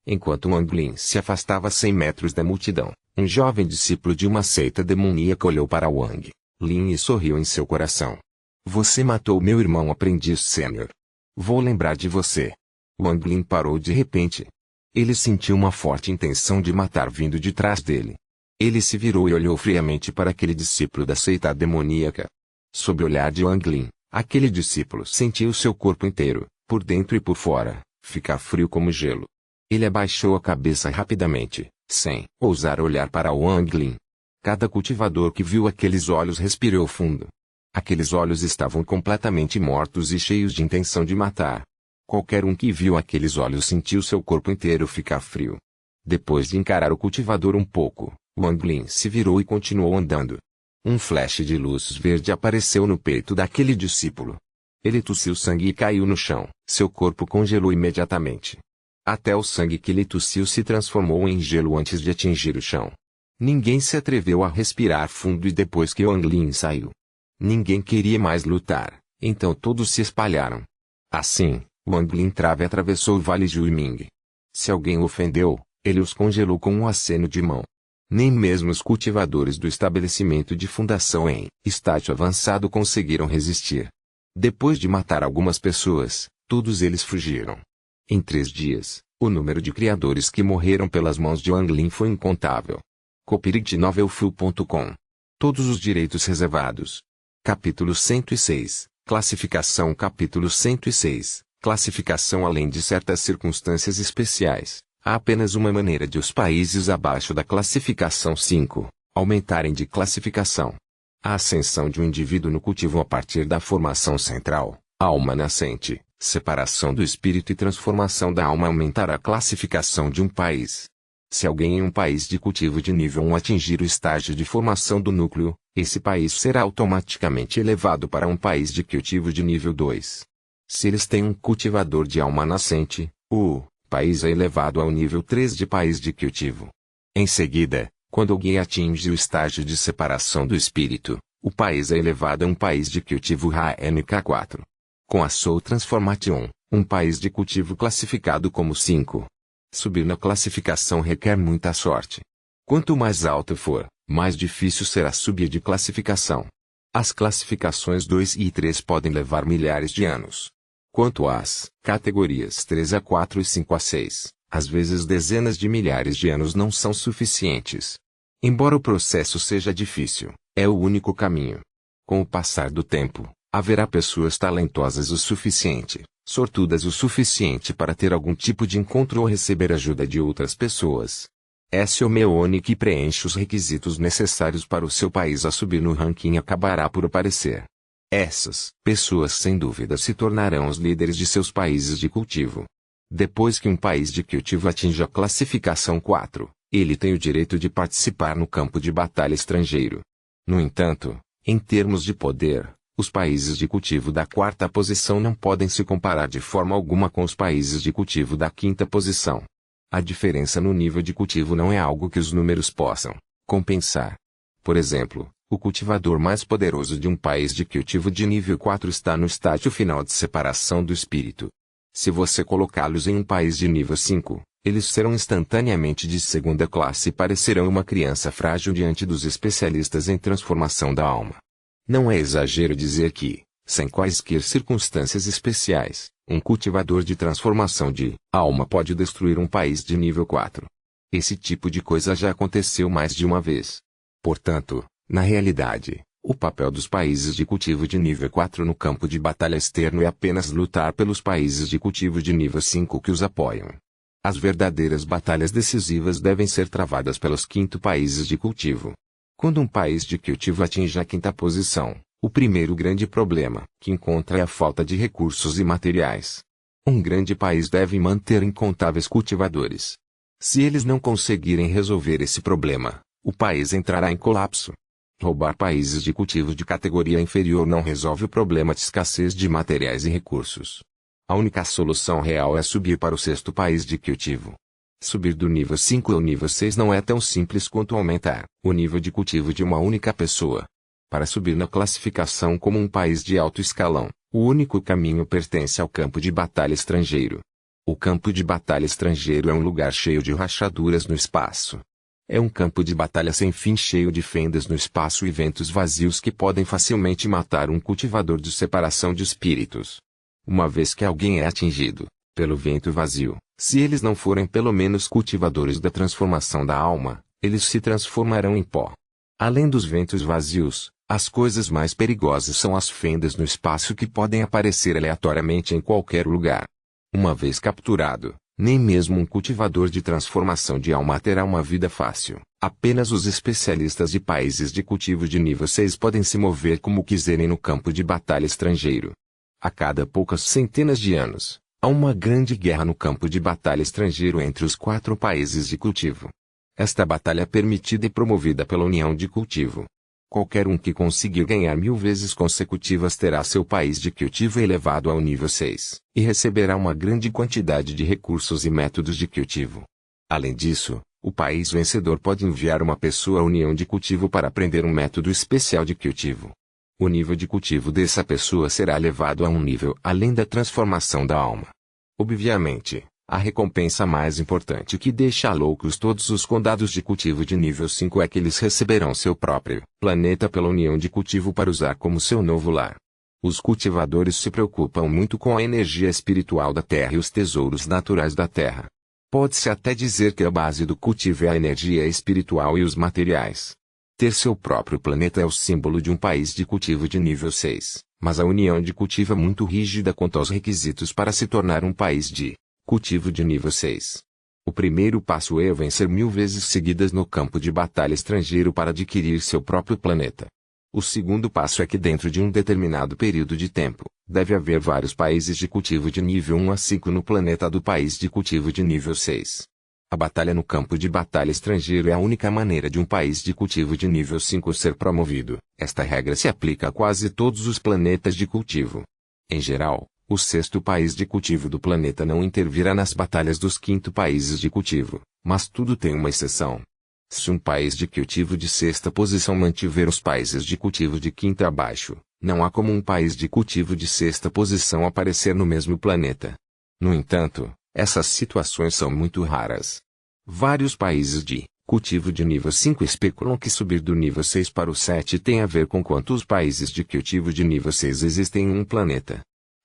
Enquanto Wang Lin se afastava 100 metros da multidão, um jovem discípulo de uma seita demoníaca olhou para Wang Lin e sorriu em seu coração. "Você matou meu irmão aprendiz sênior. Vou lembrar de você." Wang Lin parou de repente. Ele sentiu uma forte intenção de matar vindo de trás dele. Ele se virou e olhou friamente para aquele discípulo da seita demoníaca. Sob o olhar de Wang Lin, aquele discípulo sentiu seu corpo inteiro, por dentro e por fora, ficar frio como gelo. Ele abaixou a cabeça rapidamente, sem ousar olhar para Wang Lin. Cada cultivador que viu aqueles olhos respirou fundo. Aqueles olhos estavam completamente mortos e cheios de intenção de matar. Qualquer um que viu aqueles olhos sentiu seu corpo inteiro ficar frio. Depois de encarar o cultivador um pouco, Wang Lin se virou e continuou andando. Um flash de luz verde apareceu no peito daquele discípulo. Ele tossiu sangue e caiu no chão. Seu corpo congelou imediatamente. Até o sangue que ele tossiu se transformou em gelo antes de atingir o chão. Ninguém se atreveu a respirar fundo e depois que Wang Lin saiu. Ninguém queria mais lutar, então todos se espalharam. Assim, Wang Lin atravessou o Vale Juiming. Se alguém o ofendeu, ele os congelou com um aceno de mão. Nem mesmo os cultivadores do estabelecimento de fundação em estágio avançado conseguiram resistir. Depois de matar algumas pessoas, todos eles fugiram. Em 3 dias, o número de criadores que morreram pelas mãos de Wang Lin foi incontável. copyrightnovelfull.com. Todos os direitos reservados. Capítulo 106. Classificação. Capítulo 106. Classificação. Além de certas circunstâncias especiais, há apenas uma maneira de os países abaixo da classificação 5 aumentarem de classificação. A ascensão de um indivíduo no cultivo a partir da formação central, alma nascente, separação do espírito e transformação da alma aumentará a classificação de um país. Se alguém em um país de cultivo de nível 1 atingir o estágio de formação do núcleo, esse país será automaticamente elevado para um país de cultivo de nível 2. Se eles têm um cultivador de alma nascente, o país é elevado ao nível 3 de país de cultivo. Em seguida, quando alguém atinge o estágio de separação do espírito, o país é elevado a um país de cultivo RNK4. Com a Soul Transformation, um país de cultivo classificado como 5. Subir na classificação requer muita sorte. Quanto mais alto for, mais difícil será subir de classificação. As classificações 2 e 3 podem levar milhares de anos. Quanto às categorias 3 a 4 e 5 a 6, às vezes dezenas de milhares de anos não são suficientes. Embora o processo seja difícil, é o único caminho. Com o passar do tempo, haverá pessoas talentosas o suficiente, sortudas o suficiente para ter algum tipo de encontro ou receber ajuda de outras pessoas. S. O'Meone que preenche os requisitos necessários para o seu país a subir no ranking acabará por aparecer. Essas pessoas sem dúvida se tornarão os líderes de seus países de cultivo. Depois que um país de cultivo atinja a classificação 4, ele tem o direito de participar no campo de batalha estrangeiro. No entanto, em termos de poder, os países de cultivo da quarta posição não podem se comparar de forma alguma com os países de cultivo da quinta posição. A diferença no nível de cultivo não é algo que os números possam compensar. Por exemplo, o cultivador mais poderoso de um país de cultivo de nível 4 está no estágio final de separação do espírito. Se você colocá-los em um país de nível 5, eles serão instantaneamente de segunda classe e parecerão uma criança frágil diante dos especialistas em transformação da alma. Não é exagero dizer que, sem quaisquer circunstâncias especiais, um cultivador de transformação de alma pode destruir um país de nível 4. Esse tipo de coisa já aconteceu mais de uma vez. Portanto, na realidade, o papel dos países de cultivo de nível 4 no campo de batalha externo é apenas lutar pelos países de cultivo de nível 5 que os apoiam. As verdadeiras batalhas decisivas devem ser travadas pelos quinto países de cultivo. Quando um país de cultivo atinge a quinta posição, o primeiro grande problema que encontra é a falta de recursos e materiais. Um grande país deve manter incontáveis cultivadores. Se eles não conseguirem resolver esse problema, o país entrará em colapso. Roubar países de cultivo de categoria inferior não resolve o problema de escassez de materiais e recursos. A única solução real é subir para o sexto país de cultivo. Subir do nível 5 ao nível 6 não é tão simples quanto aumentar o nível de cultivo de uma única pessoa. Para subir na classificação como um país de alto escalão, o único caminho pertence ao campo de batalha estrangeiro. O campo de batalha estrangeiro é um lugar cheio de rachaduras no espaço. É um campo de batalha sem fim cheio de fendas no espaço e ventos vazios que podem facilmente matar um cultivador de separação de espíritos. Uma vez que alguém é atingido pelo vento vazio, se eles não forem pelo menos cultivadores da transformação da alma, eles se transformarão em pó. Além dos ventos vazios, as coisas mais perigosas são as fendas no espaço que podem aparecer aleatoriamente em qualquer lugar. Uma vez capturado, nem mesmo um cultivador de transformação de alma terá uma vida fácil. Apenas os especialistas de países de cultivo de nível 6 podem se mover como quiserem no campo de batalha estrangeiro. A cada poucas centenas de anos, há uma grande guerra no campo de batalha estrangeiro entre os 4 países de cultivo. Esta batalha é permitida e promovida pela União de Cultivo. Qualquer um que conseguir ganhar 1000 vezes consecutivas terá seu país de cultivo elevado ao nível 6, e receberá uma grande quantidade de recursos e métodos de cultivo. Além disso, o país vencedor pode enviar uma pessoa à União de Cultivo para aprender um método especial de cultivo. O nível de cultivo dessa pessoa será elevado a um nível além da transformação da alma. Obviamente, a recompensa mais importante que deixa loucos todos os condados de cultivo de nível 5 é que eles receberão seu próprio planeta pela União de Cultivo para usar como seu novo lar. Os cultivadores se preocupam muito com a energia espiritual da Terra e os tesouros naturais da Terra. Pode-se até dizer que a base do cultivo é a energia espiritual e os materiais. Ter seu próprio planeta é o símbolo de um país de cultivo de nível 6, mas a União de Cultivo é muito rígida quanto aos requisitos para se tornar um país de cultivo de nível 6. O primeiro passo é vencer 1000 vezes seguidas no campo de batalha estrangeiro para adquirir seu próprio planeta. O segundo passo é que dentro de um determinado período de tempo, deve haver vários países de cultivo de nível 1 a 5 no planeta do país de cultivo de nível 6. A batalha no campo de batalha estrangeiro é a única maneira de um país de cultivo de nível 5 ser promovido. Esta regra se aplica a quase todos os planetas de cultivo. Em geral, o sexto país de cultivo do planeta não intervirá nas batalhas dos quinto países de cultivo, mas tudo tem uma exceção. Se um país de cultivo de sexta posição mantiver os países de cultivo de quinta abaixo, não há como um país de cultivo de sexta posição aparecer no mesmo planeta. No entanto, essas situações são muito raras. Vários países de cultivo de nível 5 especulam que subir do nível 6 para o 7 tem a ver com quantos países de cultivo de nível 6 existem em um planeta.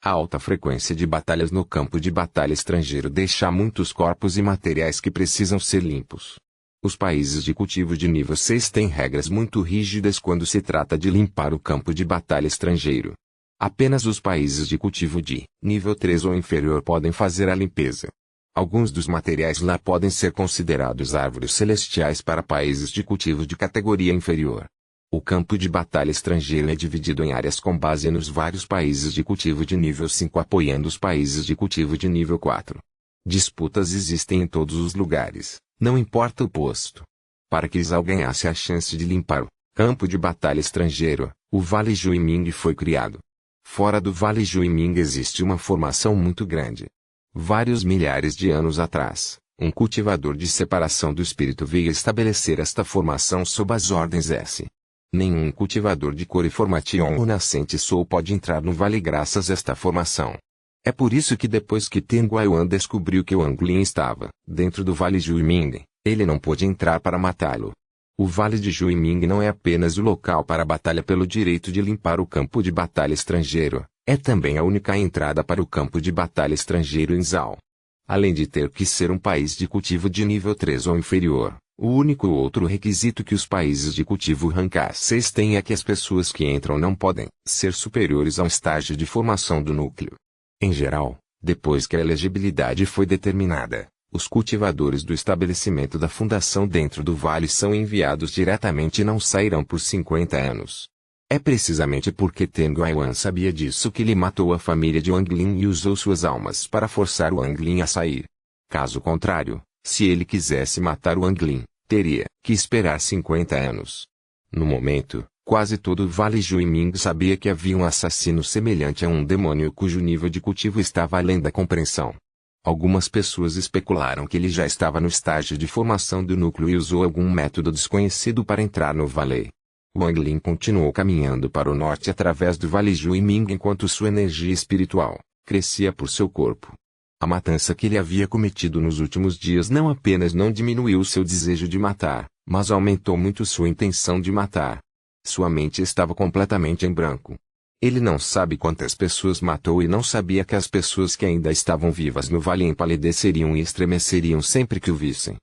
A alta frequência de batalhas no campo de batalha estrangeiro deixa muitos corpos e materiais que precisam ser limpos. Os países de cultivo de nível 6 têm regras muito rígidas quando se trata de limpar o campo de batalha estrangeiro. Apenas os países de cultivo de nível 3 ou inferior podem fazer a limpeza. Alguns dos materiais lá podem ser considerados árvores celestiais para países de cultivo de categoria inferior. O campo de batalha estrangeiro é dividido em áreas com base nos vários países de cultivo de nível 5 apoiando os países de cultivo de nível 4. Disputas existem em todos os lugares, não importa o posto. Para que Zhao ganhasse a chance de limpar o campo de batalha estrangeiro, o Vale Juiming foi criado. Fora do Vale Juiming existe uma formação muito grande. Vários milhares de anos atrás, um cultivador de separação do espírito veio estabelecer esta formação sob as ordens S. Nenhum cultivador de cor e formation ou nascente Soul pode entrar no vale graças a esta formação. É por isso que depois que Ten Guayuan descobriu que o Anglin estava dentro do Vale Juiming, ele não pôde entrar para matá-lo. O Vale de Juiming não é apenas o local para a batalha pelo direito de limpar o campo de batalha estrangeiro, é também a única entrada para o campo de batalha estrangeiro em Zhao. Além de ter que ser um país de cultivo de nível 3 ou inferior, o único outro requisito que os países de cultivo rank A6 têm é que as pessoas que entram não podem ser superiores a um estágio de formação do núcleo. Em geral, depois que a elegibilidade foi determinada, os cultivadores do estabelecimento da fundação dentro do vale são enviados diretamente e não sairão por 50 anos. É precisamente porque Ten Guayuan sabia disso que ele matou a família de Wang Lin e usou suas almas para forçar o Wang Lin a sair. Caso contrário, se ele quisesse matar o Wang Lin, teria que esperar 50 anos. No momento, quase todo o Vale Juiming sabia que havia um assassino semelhante a um demônio cujo nível de cultivo estava além da compreensão. Algumas pessoas especularam que ele já estava no estágio de formação do núcleo e usou algum método desconhecido para entrar no vale. Wang Lin continuou caminhando para o norte através do Vale Juiming enquanto sua energia espiritual crescia por seu corpo. A matança que ele havia cometido nos últimos dias não apenas não diminuiu seu desejo de matar, mas aumentou muito sua intenção de matar. Sua mente estava completamente em branco. Ele não sabe quantas pessoas matou e não sabia que as pessoas que ainda estavam vivas no vale empalideceriam e estremeceriam sempre que o vissem.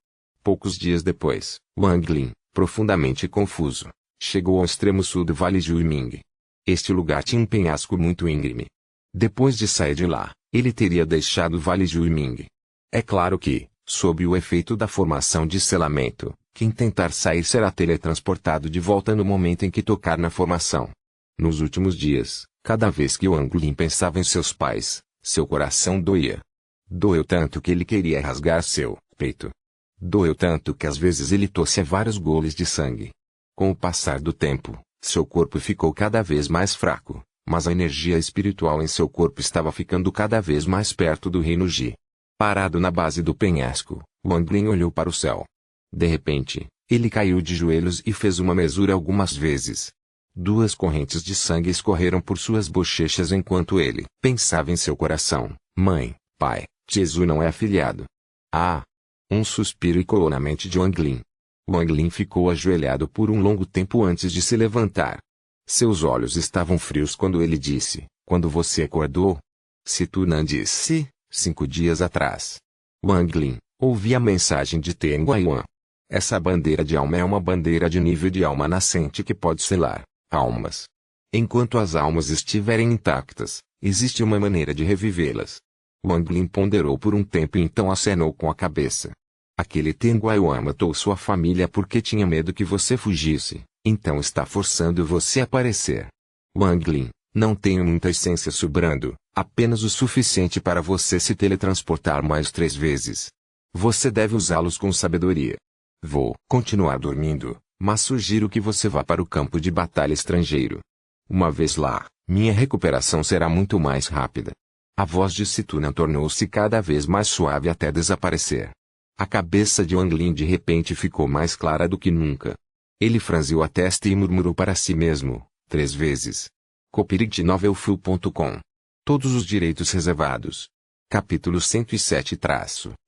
Poucos dias depois, Wang Lin, profundamente confuso, chegou ao extremo sul do Vale Juiming. Este lugar tinha um penhasco muito íngreme. Depois de sair de lá, ele teria deixado o Vale Juiming. É claro que, sob o efeito da formação de selamento, quem tentar sair será teletransportado de volta no momento em que tocar na formação. Nos últimos dias, cada vez que Wang Lin pensava em seus pais, seu coração doía. Doeu tanto que ele queria rasgar seu peito. Doeu tanto que às vezes ele tossia vários goles de sangue. Com o passar do tempo, seu corpo ficou cada vez mais fraco, mas a energia espiritual em seu corpo estava ficando cada vez mais perto do reino Ji. Parado na base do penhasco, Wang Lin olhou para o céu. De repente, ele caiu de joelhos e fez uma mesura algumas vezes. 2 correntes de sangue escorreram por suas bochechas enquanto ele pensava em seu coração: mãe, pai, Jesus não é afilhado. Ah! Um suspiro ecoou na mente de Wang Lin. Wang Lin ficou ajoelhado por um longo tempo antes de se levantar. Seus olhos estavam frios quando ele disse: quando você acordou? Se tu não disse, 5 dias atrás. Wang Lin, ouvi a mensagem de Ten Guayuan. Essa bandeira de alma é uma bandeira de nível de alma nascente que pode selar almas. Enquanto as almas estiverem intactas, existe uma maneira de revivê-las. Wang Lin ponderou por um tempo e então acenou com a cabeça. Aquele Ten Guayuan matou sua família porque tinha medo que você fugisse, então está forçando você a aparecer. Wang Lin, não tenho muita essência sobrando, apenas o suficiente para você se teletransportar mais 3 vezes. Você deve usá-los com sabedoria. Vou continuar dormindo, mas sugiro que você vá para o campo de batalha estrangeiro. Uma vez lá, minha recuperação será muito mais rápida. A voz de Situna tornou-se cada vez mais suave até desaparecer. A cabeça de Wang Lin de repente ficou mais clara do que nunca. Ele franziu a testa e murmurou para si mesmo, 3 vezes. copyright-novelfull.com. Todos os direitos reservados. Capítulo 107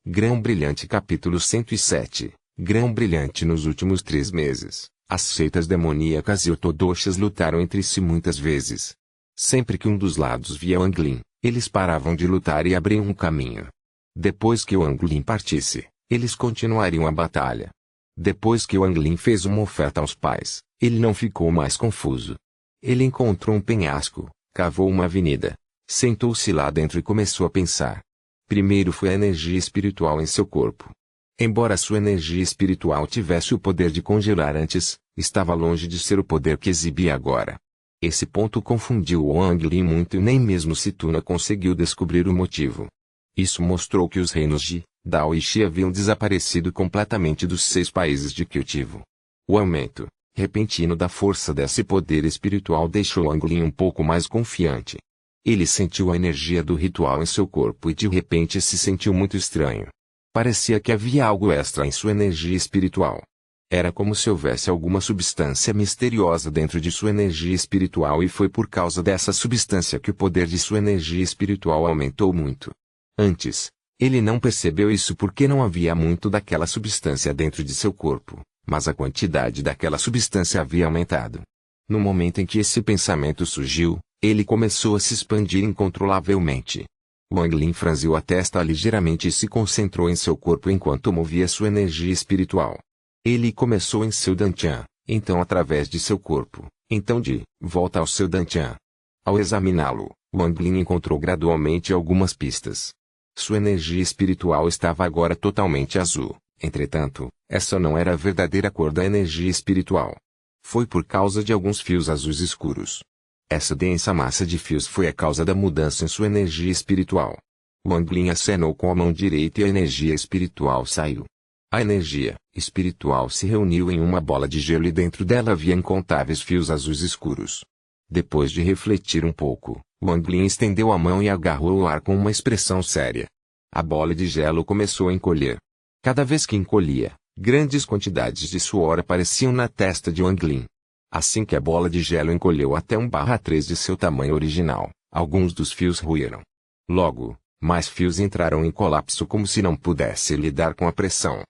Grão Brilhante. Capítulo 107 Grão Brilhante. Nos últimos 3 meses, as seitas demoníacas e ortodoxas lutaram entre si muitas vezes. Sempre que um dos lados via Wang Lin, Eles paravam de lutar e abriam um caminho. Depois que o Anglin partisse, eles continuariam a batalha. Depois que o Anglin fez uma oferta aos pais, ele não ficou mais confuso. Ele encontrou um penhasco, cavou uma avenida, sentou-se lá dentro e começou a pensar. Primeiro foi a energia espiritual em seu corpo. Embora sua energia espiritual tivesse o poder de congelar antes, estava longe de ser o poder que exibia agora. Esse ponto confundiu o Anglin muito e nem mesmo Situna conseguiu descobrir o motivo. Isso mostrou que os reinos de Dao e Xi haviam desaparecido completamente dos 6 países de cultivo. O aumento repentino da força desse poder espiritual deixou Anglin um pouco mais confiante. Ele sentiu a energia do ritual em seu corpo e de repente se sentiu muito estranho. Parecia que havia algo extra em sua energia espiritual. Era como se houvesse alguma substância misteriosa dentro de sua energia espiritual e foi por causa dessa substância que o poder de sua energia espiritual aumentou muito. Antes, ele não percebeu isso porque não havia muito daquela substância dentro de seu corpo, mas a quantidade daquela substância havia aumentado. No momento em que esse pensamento surgiu, ele começou a se expandir incontrolavelmente. Wang Lin franziu a testa ligeiramente e se concentrou em seu corpo enquanto movia sua energia espiritual. Ele começou em seu dantian, então através de seu corpo, então de volta ao seu dantian. Ao examiná-lo, Wang Lin encontrou gradualmente algumas pistas. Sua energia espiritual estava agora totalmente azul, entretanto, essa não era a verdadeira cor da energia espiritual. Foi por causa de alguns fios azuis escuros. Essa densa massa de fios foi a causa da mudança em sua energia espiritual. Wang Lin acenou com a mão direita e a energia espiritual saiu. A energia espiritual se reuniu em uma bola de gelo e dentro dela havia incontáveis fios azuis escuros. Depois de refletir um pouco, Wang Lin estendeu a mão e agarrou o ar com uma expressão séria. A bola de gelo começou a encolher. Cada vez que encolhia, grandes quantidades de suor apareciam na testa de Wang Lin. Assim que a bola de gelo encolheu até 1/3 de seu tamanho original, alguns dos fios ruíram. Logo, mais fios entraram em colapso como se não pudesse lidar com a pressão.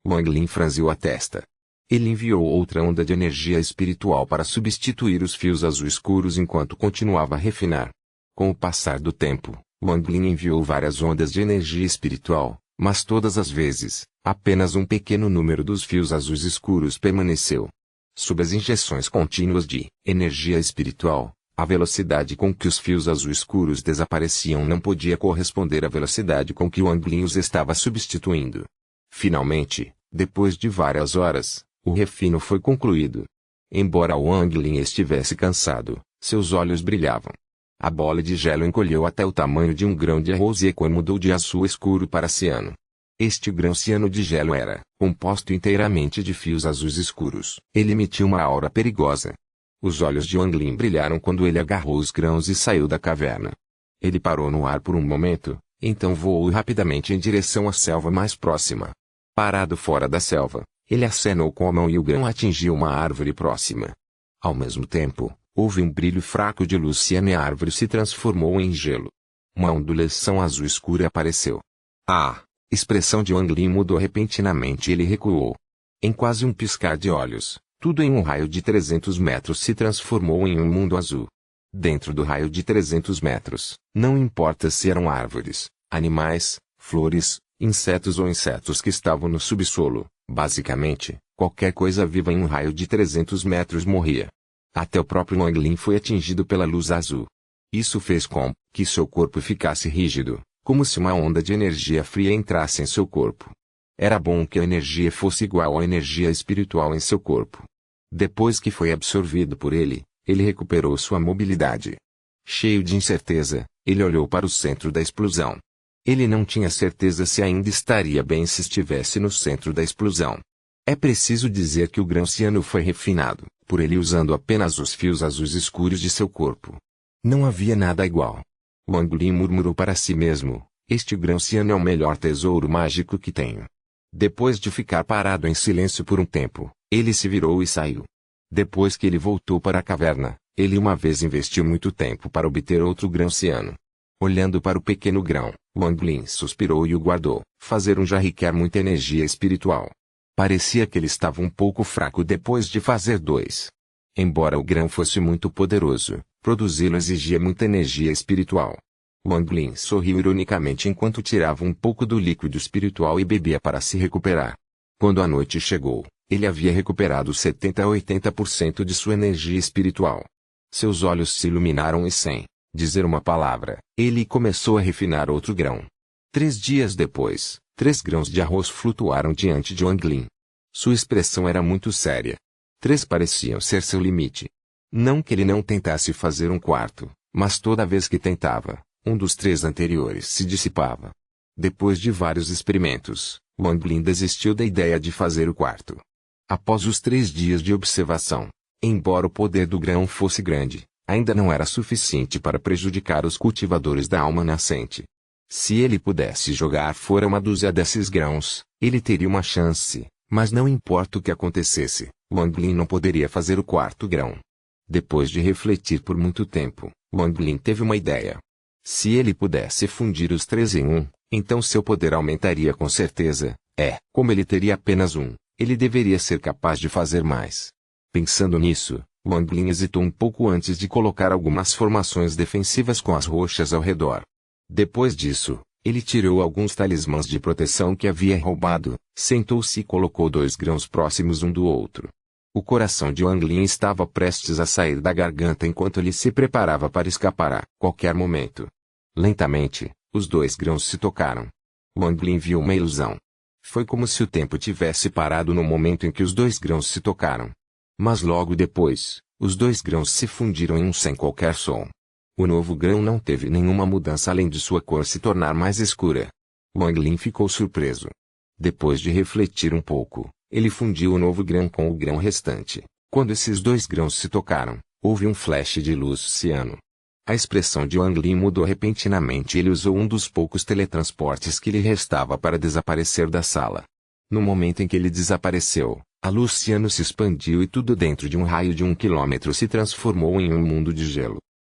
Wang Lin franziu a testa. Ele enviou outra onda de energia espiritual para substituir os fios azuis escuros enquanto continuava a refinar. Com o passar do tempo, Wang Lin enviou várias ondas de energia espiritual, mas todas as vezes, apenas um pequeno número dos fios azuis escuros permaneceu. Sob as injeções contínuas de energia espiritual, a velocidade com que os fios azuis escuros desapareciam não podia corresponder à velocidade com que Wang Lin os estava substituindo. Finalmente, depois de várias horas, o refino foi concluído. Embora Wang Lin estivesse cansado, seus olhos brilhavam. A bola de gelo encolheu até o tamanho de um grão de arroz e mudou de azul escuro para ciano. Este grão ciano de gelo era composto inteiramente de fios azuis escuros. Ele emitia uma aura perigosa. Os olhos de Wang Lin brilharam quando ele agarrou os grãos e saiu da caverna. Ele parou no ar por um momento, então voou rapidamente em direção à selva mais próxima. Parado fora da selva, ele acenou com a mão e o grão atingiu uma árvore próxima. Ao mesmo tempo, houve um brilho fraco de luz ciano e a árvore se transformou em gelo. Uma ondulação azul escura apareceu. A expressão de Wang Lin mudou repentinamente e ele recuou. Em quase um piscar de olhos, tudo em um raio de 300 metros se transformou em um mundo azul. Dentro do raio de 300 metros, não importa se eram árvores, animais, flores, insetos ou insetos que estavam no subsolo, basicamente, qualquer coisa viva em um raio de 300 metros morria. Até o próprio Wang Lin foi atingido pela luz azul. Isso fez com que seu corpo ficasse rígido, como se uma onda de energia fria entrasse em seu corpo. Era bom que a energia fosse igual à energia espiritual em seu corpo. Depois que foi absorvido por ele, ele recuperou sua mobilidade. Cheio de incerteza, ele olhou para o centro da explosão. Ele não tinha certeza se ainda estaria bem se estivesse no centro da explosão. É preciso dizer que o grão ciano foi refinado, por ele usando apenas os fios azuis escuros de seu corpo. Não havia nada igual. Wang Lin murmurou para si mesmo, este grão ciano é o melhor tesouro mágico que tenho. Depois de ficar parado em silêncio por um tempo, ele se virou e saiu. Depois que ele voltou para a caverna, ele uma vez investiu muito tempo para obter outro grão ciano. Olhando para o pequeno grão, Wang Lin suspirou e o guardou. Fazer um já requer muita energia espiritual. Parecia que ele estava um pouco fraco depois de fazer 2. Embora o grão fosse muito poderoso, produzi-lo exigia muita energia espiritual. Wang Lin sorriu ironicamente enquanto tirava um pouco do líquido espiritual e bebia para se recuperar. Quando a noite chegou, ele havia recuperado 70 a 80% de sua energia espiritual. Seus olhos se iluminaram e sem dizer uma palavra, ele começou a refinar outro grão. 3 dias depois, 3 grãos de arroz flutuaram diante de Wang Lin. Sua expressão era muito séria. 3 pareciam ser seu limite. Não que ele não tentasse fazer um quarto, mas toda vez que tentava, um dos 3 anteriores se dissipava. Depois de vários experimentos, Wang Lin desistiu da ideia de fazer o quarto. Após os 3 dias de observação, embora o poder do grão fosse grande, ainda não era suficiente para prejudicar os cultivadores da alma nascente. Se ele pudesse jogar fora uma dúzia desses grãos, ele teria uma chance, mas não importa o que acontecesse, Wang Lin não poderia fazer o quarto grão. Depois de refletir por muito tempo, Wang Lin teve uma ideia. Se ele pudesse fundir os 3 em um, então seu poder aumentaria com certeza. Como ele teria apenas um, ele deveria ser capaz de fazer mais. Pensando nisso, Wang Lin hesitou um pouco antes de colocar algumas formações defensivas com as rochas ao redor. Depois disso, ele tirou alguns talismãs de proteção que havia roubado, sentou-se e colocou 2 grãos próximos um do outro. O coração de Wang Lin estava prestes a sair da garganta enquanto ele se preparava para escapar a qualquer momento. Lentamente, os 2 grãos se tocaram. Wang Lin viu uma ilusão. Foi como se o tempo tivesse parado no momento em que os 2 grãos se tocaram. Mas logo depois, os 2 grãos se fundiram em um sem qualquer som. O novo grão não teve nenhuma mudança além de sua cor se tornar mais escura. Wang Lin ficou surpreso. Depois de refletir um pouco, ele fundiu o novo grão com o grão restante. Quando esses 2 grãos se tocaram, houve um flash de luz ciano. A expressão de Wang Lin mudou repentinamente e ele usou um dos poucos teletransportes que lhe restava para desaparecer da sala. No momento em que ele desapareceu, a luz ciano se expandiu e tudo dentro de um raio de 1 quilômetro se transformou em um mundo de gelo.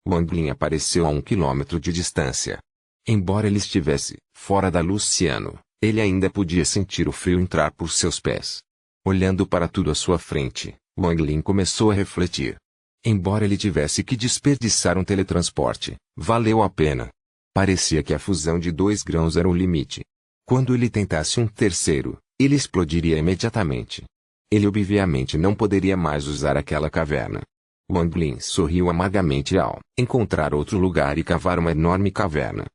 Wang Lin apareceu a 1 quilômetro de distância. Embora ele estivesse fora da luz ciano, ele ainda podia sentir o frio entrar por seus pés. Olhando para tudo à sua frente, Wang Lin começou a refletir. Embora ele tivesse que desperdiçar um teletransporte, valeu a pena. Parecia que a fusão de 2 grãos era o limite. Quando ele tentasse um terceiro, ele explodiria imediatamente. Ele obviamente não poderia mais usar aquela caverna. Wang Lin sorriu amargamente ao encontrar outro lugar e cavar uma enorme caverna.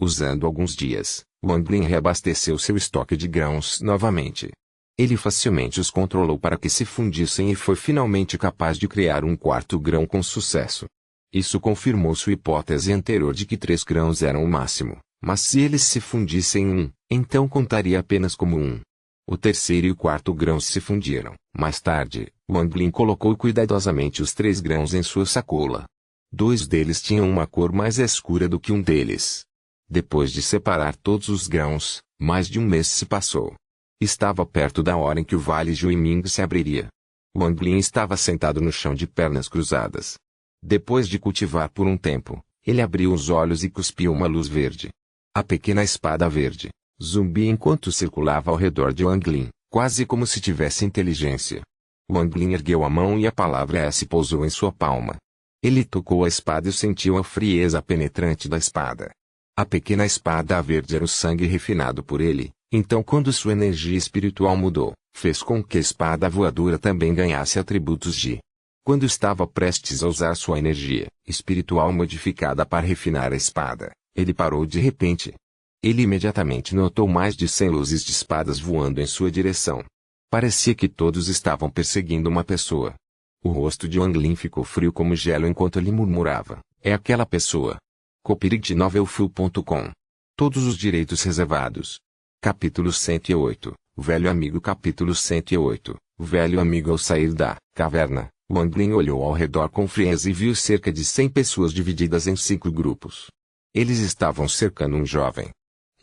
Usando alguns dias, Wang Lin reabasteceu seu estoque de grãos novamente. Ele facilmente os controlou para que se fundissem e foi finalmente capaz de criar um 4º grão com sucesso. Isso confirmou sua hipótese anterior de que 3 grãos eram o máximo, mas se eles se fundissem em um, então contaria apenas como um. O 3º e o 4º grãos se fundiram. Mais tarde, Wang Lin colocou cuidadosamente os 3 grãos em sua sacola. 2 deles tinham uma cor mais escura do que um deles. Depois de separar todos os grãos, mais de um mês se passou. Estava perto da hora em que o Vale Juiming se abriria. Wang Lin estava sentado no chão de pernas cruzadas. Depois de cultivar por um tempo, ele abriu os olhos e cuspiu uma luz verde. A pequena espada verde zumbia enquanto circulava ao redor de Wang Lin, quase como se tivesse inteligência. Wang Lin ergueu a mão e a palavra S pousou em sua palma. Ele tocou a espada e sentiu a frieza penetrante da espada. A pequena espada verde era o sangue refinado por ele. Então quando sua energia espiritual mudou, fez com que a espada voadora também ganhasse atributos de. Quando estava prestes a usar sua energia espiritual modificada para refinar a espada, ele parou de repente. Ele imediatamente notou mais de 100 luzes de espadas voando em sua direção. Parecia que todos estavam perseguindo uma pessoa. O rosto de Wang Lin ficou frio como gelo enquanto ele murmurava, é aquela pessoa. Copyright Novelfull.com. Todos os direitos reservados. Capítulo 108, Velho Amigo. Capítulo 108, Velho Amigo. Ao sair da caverna, Wang Lin olhou ao redor com frieza e viu cerca de 100 pessoas divididas em 5 grupos. Eles estavam cercando um jovem.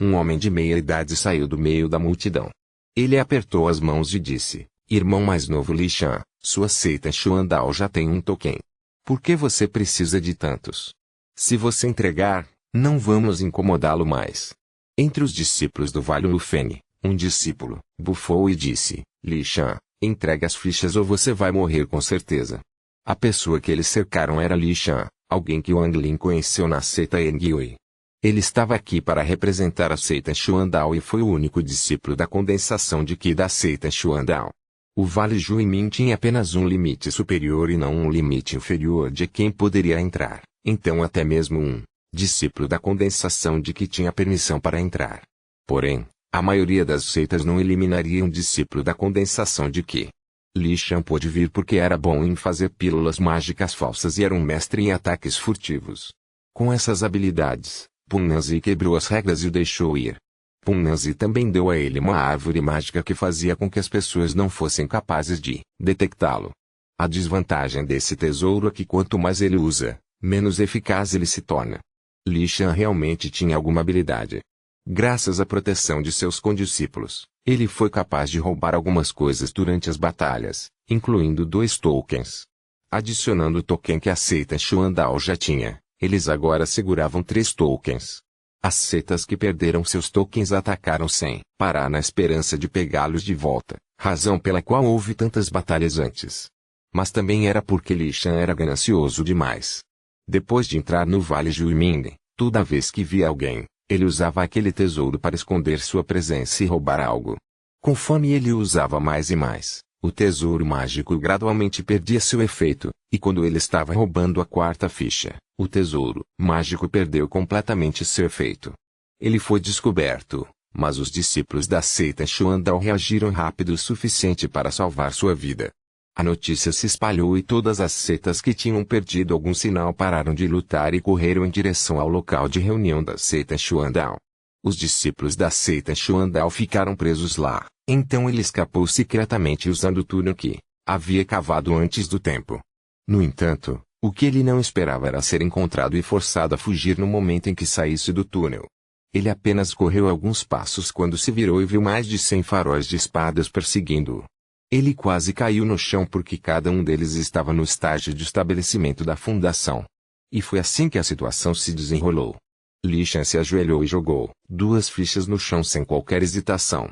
Um homem de meia idade saiu do meio da multidão. Ele apertou as mãos e disse, irmão mais novo Li Shan, sua seita Xuandao já tem um token. Por que você precisa de tantos? Se você entregar, não vamos incomodá-lo mais. Entre os discípulos do Vale Lufeng, um discípulo bufou e disse, Li Shan, entregue as fichas ou você vai morrer com certeza. A pessoa que eles cercaram era Li Shan, alguém que Wang Lin conheceu na seita Engyui. Ele estava aqui para representar a seita Xuandao e foi o único discípulo da condensação de Qi da seita Xuandao. O Vale Juimin tinha apenas um limite superior e não um limite inferior de quem poderia entrar, então até mesmo um discípulo da condensação de Qi tinha permissão para entrar. Porém, a maioria das seitas não eliminaria um discípulo da condensação de Qi. Li Shan pôde vir porque era bom em fazer pílulas mágicas falsas e era um mestre em ataques furtivos. Com essas habilidades, Punnazi quebrou as regras e o deixou ir. Punnazi também deu a ele uma árvore mágica que fazia com que as pessoas não fossem capazes de detectá-lo. A desvantagem desse tesouro é que quanto mais ele usa, menos eficaz ele se torna. Li Shan realmente tinha alguma habilidade. Graças à proteção de seus condiscípulos, ele foi capaz de roubar algumas coisas durante as batalhas, incluindo 2 tokens. Adicionando o token que a seita Xuandao já tinha, eles agora seguravam 3 tokens. As seitas que perderam seus tokens atacaram sem parar na esperança de pegá-los de volta, razão pela qual houve tantas batalhas antes. Mas também era porque Li Shan era ganancioso demais. Depois de entrar no Vale Juimin, toda vez que via alguém, ele usava aquele tesouro para esconder sua presença e roubar algo. Conforme ele usava mais e mais, o tesouro mágico gradualmente perdia seu efeito, e quando ele estava roubando a 4ª ficha, o tesouro mágico perdeu completamente seu efeito. Ele foi descoberto, mas os discípulos da seita Xuandao reagiram rápido o suficiente para salvar sua vida. A notícia se espalhou e todas as seitas que tinham perdido algum sinal pararam de lutar e correram em direção ao local de reunião da seita Xuandao. Os discípulos da seita Xuandao ficaram presos lá, então ele escapou secretamente usando o túnel que havia cavado antes do tempo. No entanto, o que ele não esperava era ser encontrado e forçado a fugir no momento em que saísse do túnel. Ele apenas correu alguns passos quando se virou e viu mais de 100 faróis de espadas perseguindo-o. Ele quase caiu no chão porque cada um deles estava no estágio de estabelecimento da fundação. E foi assim que a situação se desenrolou. Li Shan se ajoelhou e jogou 2 fichas no chão sem qualquer hesitação.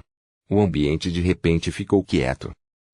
O ambiente de repente ficou quieto.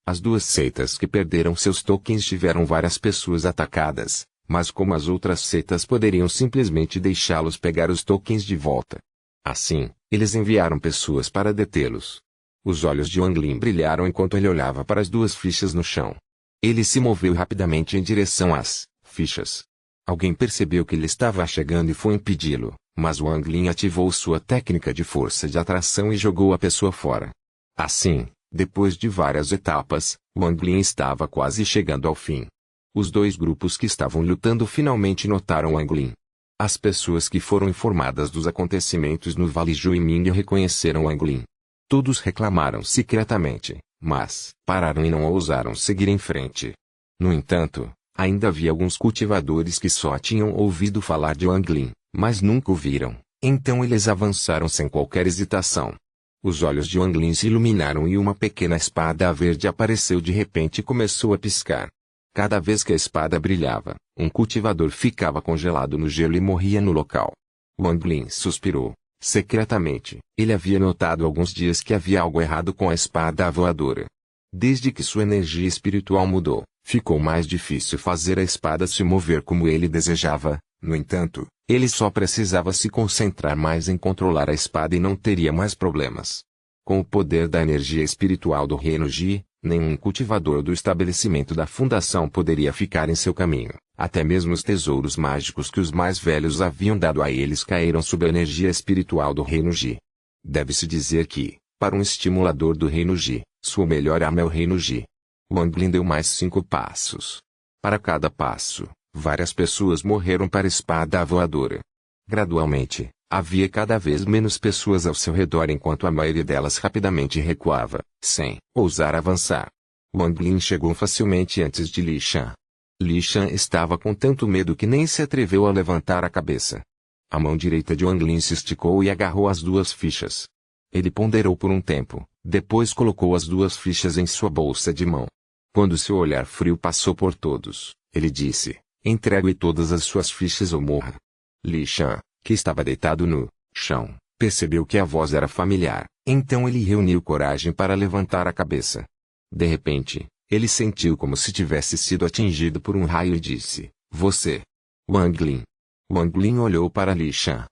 As 2 seitas que perderam seus tokens tiveram várias pessoas atacadas, mas como as outras seitas poderiam simplesmente deixá-los pegar os tokens de volta. Assim, eles enviaram pessoas para detê-los. Os olhos de Wang Lin brilharam enquanto ele olhava para as 2 fichas no chão. Ele se moveu rapidamente em direção às fichas. Alguém percebeu que ele estava chegando e foi impedi-lo, mas Wang Lin ativou sua técnica de força de atração e jogou a pessoa fora. Assim, depois de várias etapas, Wang Lin estava quase chegando ao fim. Os 2 grupos que estavam lutando finalmente notaram Wang Lin. As pessoas que foram informadas dos acontecimentos no Vale Juimin reconheceram Wang Lin. Todos reclamaram secretamente, mas pararam e não ousaram seguir em frente. No entanto, ainda havia alguns cultivadores que só tinham ouvido falar de Wang Lin, mas nunca o viram, então eles avançaram sem qualquer hesitação. Os olhos de Wang Lin se iluminaram e uma pequena espada verde apareceu de repente e começou a piscar. Cada vez que a espada brilhava, um cultivador ficava congelado no gelo e morria no local. Wang Lin suspirou. Secretamente, ele havia notado há alguns dias que havia algo errado com a espada voadora. Desde que sua energia espiritual mudou, ficou mais difícil fazer a espada se mover como ele desejava. No entanto, ele só precisava se concentrar mais em controlar a espada e não teria mais problemas. Com o poder da energia espiritual do Reino Ji, nenhum cultivador do estabelecimento da fundação poderia ficar em seu caminho. Até mesmo os tesouros mágicos que os mais velhos haviam dado a eles caíram sob a energia espiritual do Reino Ji. Deve-se dizer que, para um estimulador do Reino Ji, sua melhor arma é o Reino Ji. Wang Lin deu mais 5 passos. Para cada passo, várias pessoas morreram para a espada voadora. Gradualmente, havia cada vez menos pessoas ao seu redor enquanto a maioria delas rapidamente recuava, sem ousar avançar. Wang Lin chegou facilmente antes de Li Shan. Li Shan estava com tanto medo que nem se atreveu a levantar a cabeça. A mão direita de Wang Lin se esticou e agarrou as 2 fichas. Ele ponderou por um tempo, depois colocou as 2 fichas em sua bolsa de mão. Quando seu olhar frio passou por todos, ele disse: "Entregue todas as suas fichas ou morra." Li Shan, que estava deitado no chão, percebeu que a voz era familiar, então ele reuniu coragem para levantar a cabeça. De repente, ele sentiu como se tivesse sido atingido por um raio e disse: "Você." Wang Lin. Wang Lin olhou para Li Shan.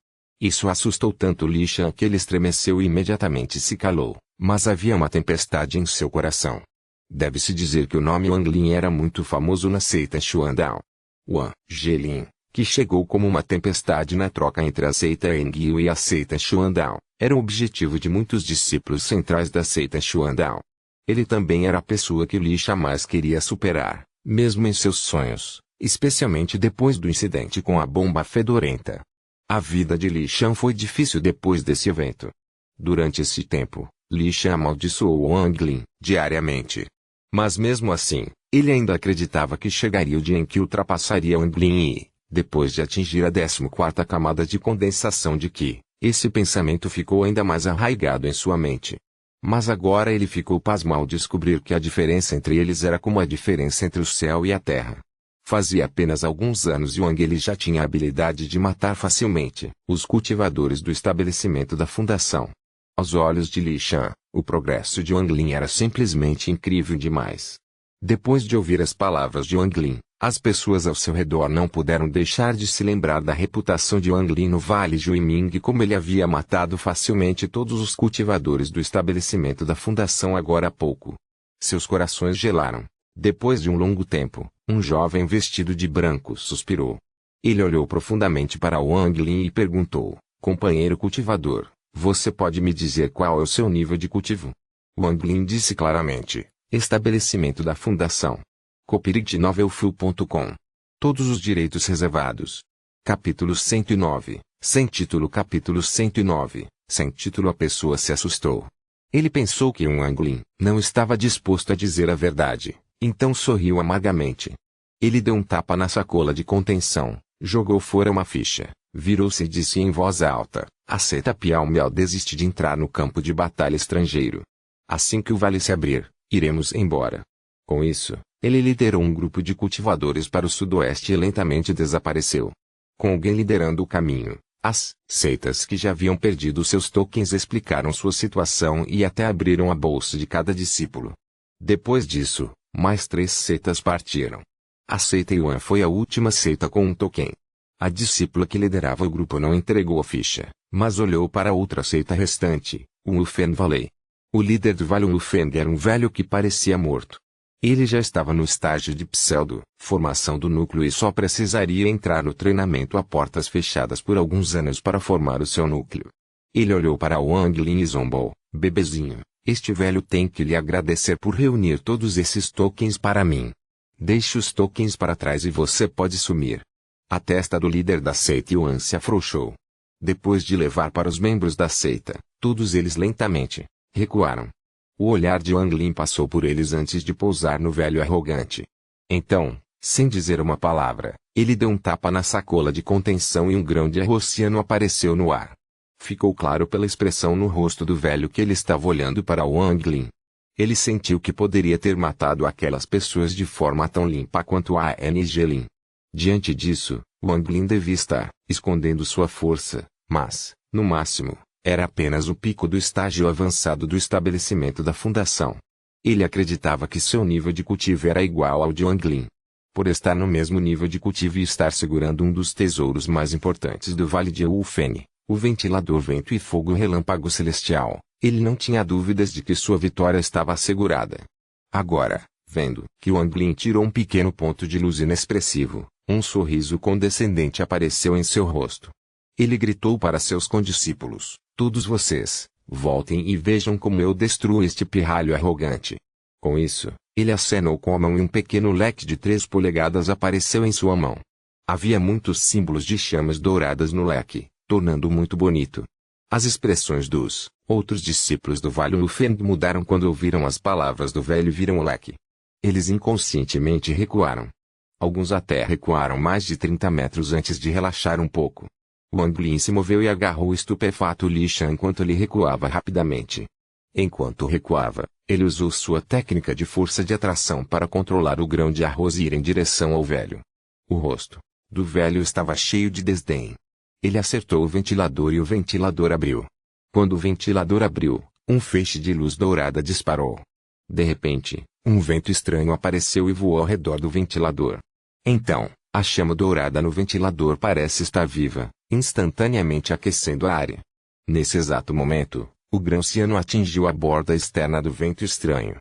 Isso assustou tanto Li Shan que ele estremeceu e imediatamente se calou, mas havia uma tempestade em seu coração. Deve-se dizer que o nome Wang Lin era muito famoso na seita Xuandao. Wang Gelin, que chegou como uma tempestade na troca entre a seita Enguiu e a seita Xuandao, era o objetivo de muitos discípulos centrais da seita Xuandao. Ele também era a pessoa que Li jamais queria superar, mesmo em seus sonhos, especialmente depois do incidente com a bomba fedorenta. A vida de Li Shan foi difícil depois desse evento. Durante esse tempo, Li Shan amaldiçoou Wang Lin diariamente. Mas mesmo assim, ele ainda acreditava que chegaria o dia em que ultrapassaria Wang Lin e, depois de atingir a 14ª camada de condensação de Qi, esse pensamento ficou ainda mais arraigado em sua mente. Mas agora ele ficou pasmo ao descobrir que a diferença entre eles era como a diferença entre o céu e a terra. Fazia apenas alguns anos Wang ele já tinha a habilidade de matar facilmente os cultivadores do estabelecimento da fundação. Aos olhos de Li Shan, o progresso de Wang Lin era simplesmente incrível demais. Depois de ouvir as palavras de Wang Lin, as pessoas ao seu redor não puderam deixar de se lembrar da reputação de Wang Lin no Vale Juiming e como ele havia matado facilmente todos os cultivadores do estabelecimento da fundação agora há pouco. Seus corações gelaram. Depois de um longo tempo, um jovem vestido de branco suspirou. Ele olhou profundamente para Wang Lin e perguntou: companheiro cultivador, você pode me dizer qual é o seu nível de cultivo? Wang Lin disse claramente: estabelecimento da fundação. Copyright novelfu.com. Todos os direitos reservados. Capítulo 109. Sem título. Capítulo 109. Sem título. A pessoa se assustou. Ele pensou que Wang Lin não estava disposto a dizer a verdade, então sorriu amargamente. Ele deu um tapa na sacola de contenção, jogou fora uma ficha, virou-se e disse em voz alta: a seita Piao Miao desiste de entrar no campo de batalha estrangeiro. Assim que o vale se abrir, iremos embora. Com isso, ele liderou um grupo de cultivadores para o sudoeste e lentamente desapareceu. Com alguém liderando o caminho, as seitas que já haviam perdido seus tokens explicaram sua situação e até abriram a bolsa de cada discípulo. Depois disso, mais 3 seitas partiram. A seita Yuan foi a última seita com um token. A discípula que liderava o grupo não entregou a ficha, mas olhou para a outra seita restante, o Wufen Valley. O líder do Vale Wufen era um velho que parecia morto. Ele já estava no estágio de pseudo-formação do núcleo e só precisaria entrar no treinamento a portas fechadas por alguns anos para formar o seu núcleo. Ele olhou para Wang Lin e zombou: bebezinho, este velho tem que lhe agradecer por reunir todos esses tokens para mim. Deixe os tokens para trás e você pode sumir. A testa do líder da seita Yuan se afrouxou. Depois de levar para os membros da seita, todos eles lentamente recuaram. O olhar de Wang Lin passou por eles antes de pousar no velho arrogante. Então, sem dizer uma palavra, ele deu um tapa na sacola de contenção e um grão de arroz ciano apareceu no ar. Ficou claro pela expressão no rosto do velho que ele estava olhando para Wang Lin. Ele sentiu que poderia ter matado aquelas pessoas de forma tão limpa quanto a Ng Lin. Diante disso, Wang Lin devia estar escondendo sua força, mas, no máximo, era apenas o pico do estágio avançado do estabelecimento da fundação. Ele acreditava que seu nível de cultivo era igual ao de Wang Lin. Por estar no mesmo nível de cultivo e estar segurando um dos tesouros mais importantes do Vale de Wufen, o ventilador Vento e Fogo Relâmpago Celestial, ele não tinha dúvidas de que sua vitória estava assegurada. Agora, vendo que Wang Lin tirou um pequeno ponto de luz inexpressivo, um sorriso condescendente apareceu em seu rosto. Ele gritou para seus condiscípulos: todos vocês, voltem e vejam como eu destruo este pirralho arrogante. Com isso, ele acenou com a mão e um pequeno leque de 3 polegadas apareceu em sua mão. Havia muitos símbolos de chamas douradas no leque, tornando-o muito bonito. As expressões dos outros discípulos do Vale Wufen mudaram quando ouviram as palavras do velho e viram o leque. Eles inconscientemente recuaram. Alguns até recuaram mais de 30 metros antes de relaxar um pouco. Wang Lin se moveu e agarrou o estupefato Li Shan enquanto ele recuava rapidamente. Enquanto recuava, ele usou sua técnica de força de atração para controlar o grão de arroz e ir em direção ao velho. O rosto do velho estava cheio de desdém. Ele acertou o ventilador e o ventilador abriu. Quando o ventilador abriu, um feixe de luz dourada disparou. De repente, um vento estranho apareceu e voou ao redor do ventilador. Então, a chama dourada no ventilador parece estar viva, instantaneamente aquecendo a área. Nesse exato momento, o grão-ciano atingiu a borda externa do vento estranho.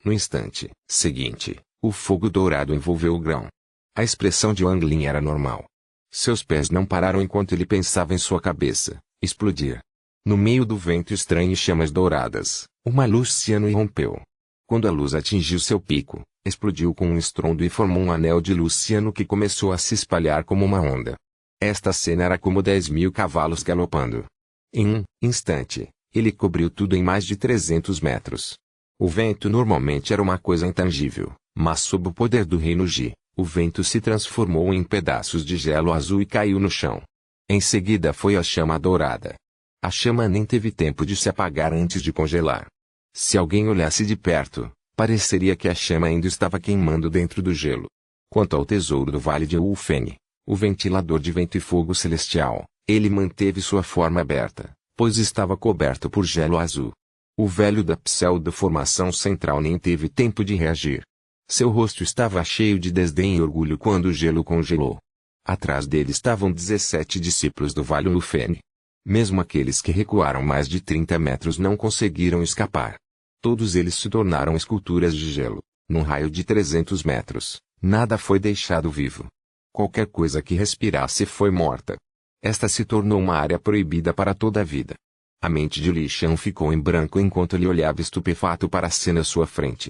No instante seguinte, o fogo dourado envolveu o grão. A expressão de Wang Lin era normal. Seus pés não pararam enquanto ele pensava em sua cabeça explodir. No meio do vento estranho e chamas douradas, uma luz ciano irrompeu. Quando a luz atingiu seu pico, explodiu com um estrondo e formou um anel de luz ciano que começou a se espalhar como uma onda. Esta cena era como 10.000 cavalos galopando. Em um instante, ele cobriu tudo em mais de 300 metros. O vento normalmente era uma coisa intangível, mas sob o poder do Reino Ji, o vento se transformou em pedaços de gelo azul e caiu no chão. Em seguida foi a chama dourada. A chama nem teve tempo de se apagar antes de congelar. Se alguém olhasse de perto, pareceria que a chama ainda estava queimando dentro do gelo. Quanto ao tesouro do Vale de Wulfen, o ventilador de vento e fogo celestial, ele manteve sua forma aberta, pois estava coberto por gelo azul. O velho da pseudo-formação central nem teve tempo de reagir. Seu rosto estava cheio de desdém e orgulho quando o gelo congelou. Atrás dele estavam 17 discípulos do Vale Wulfen. Mesmo aqueles que recuaram mais de 30 metros não conseguiram escapar. Todos eles se tornaram esculturas de gelo. Num raio de 300 metros, nada foi deixado vivo. Qualquer coisa que respirasse foi morta. Esta se tornou uma área proibida para toda a vida. A mente de Li Shan ficou em branco enquanto ele olhava estupefato para a cena à sua frente.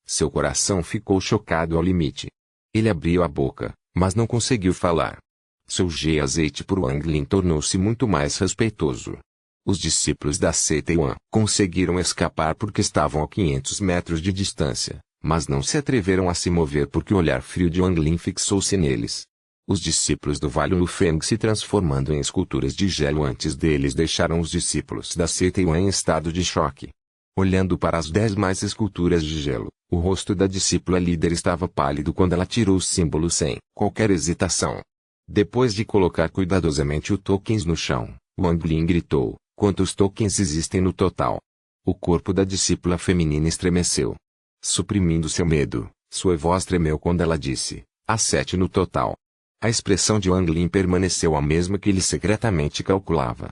Seu coração ficou chocado ao limite. Ele abriu a boca, mas não conseguiu falar. Seu azeite por Wang Lin tornou-se muito mais respeitoso. Os discípulos da seita Yuan conseguiram escapar porque estavam a 500 metros de distância, mas não se atreveram a se mover porque o olhar frio de Wang Lin fixou-se neles. Os discípulos do Vale Wulfen se transformando em esculturas de gelo antes deles deixaram os discípulos da seita Yuan em estado de choque. Olhando para as 10 mais esculturas de gelo, o rosto da discípula líder estava pálido quando ela tirou o símbolo sem qualquer hesitação. Depois de colocar cuidadosamente o tokens no chão, Wang Lin gritou: "Quantos tokens existem no total?" O corpo da discípula feminina estremeceu. Suprimindo seu medo, sua voz tremeu quando ela disse: "Há 7 no total." A expressão de Wang Lin permaneceu a mesma que ele secretamente calculava.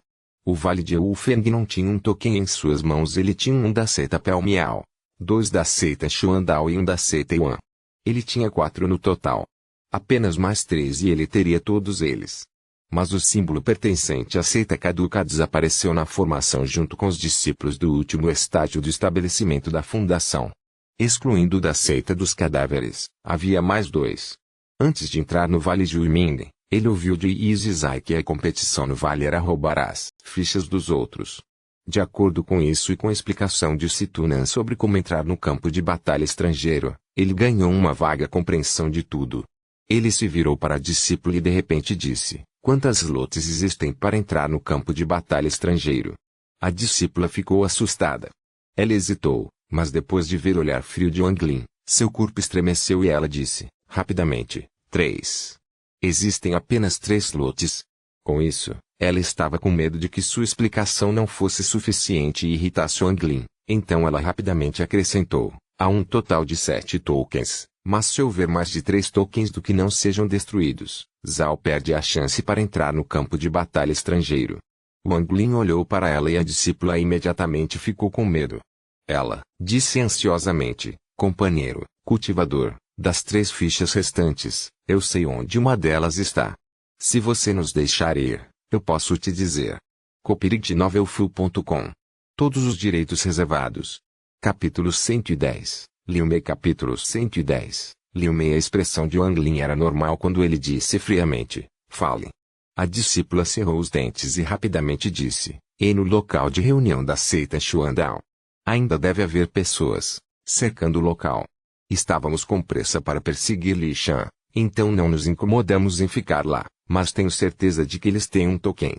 O Vale de Wulfen não tinha um token em suas mãos, ele tinha um da seita Pel Miao, 2 da seita Xuandao e um da seita Yuan. Ele tinha 4 no total. Apenas mais 3 e ele teria todos eles. Mas o símbolo pertencente à seita caduca desapareceu na formação junto com os discípulos do último estágio do estabelecimento da fundação. Excluindo da seita dos cadáveres, havia mais 2. Antes de entrar no Vale de Wiming, ele ouviu de Izizai que a competição no vale era roubar as fichas dos outros. De acordo com isso e com a explicação de Situnan sobre como entrar no campo de batalha estrangeiro, ele ganhou uma vaga compreensão de tudo. Ele se virou para a discípula e de repente disse: "Quantas slots existem para entrar no campo de batalha estrangeiro?" A discípula ficou assustada. Ela hesitou, mas depois de ver o olhar frio de Wang Lin, seu corpo estremeceu e ela disse, rapidamente: 3. Existem apenas 3 slots. Com isso, ela estava com medo de que sua explicação não fosse suficiente e irritasse Wang Lin, então ela rapidamente acrescentou: "Há um total de 7 tokens. Mas se houver mais de 3 tokens do que não sejam destruídos, Zhao perde a chance para entrar no campo de batalha estrangeiro." Wang Lin olhou para ela e a discípula imediatamente ficou com medo. Ela disse ansiosamente: "Companheiro, cultivador, das 3 fichas restantes, eu sei onde uma delas está. Se você nos deixar ir, eu posso te dizer." copyrightnovelfull.com. Todos os direitos reservados. Capítulo 110. Liu Mei. Capítulo 110. Liu Mei. A expressão de Wang Lin era normal quando ele disse friamente: "Fale." A discípula cerrou os dentes e rapidamente disse: "E no local de reunião da seita Xuandao. Ainda deve haver pessoas cercando o local. Estávamos com pressa para perseguir Li Shan, então não nos incomodamos em ficar lá, mas tenho certeza de que eles têm um token."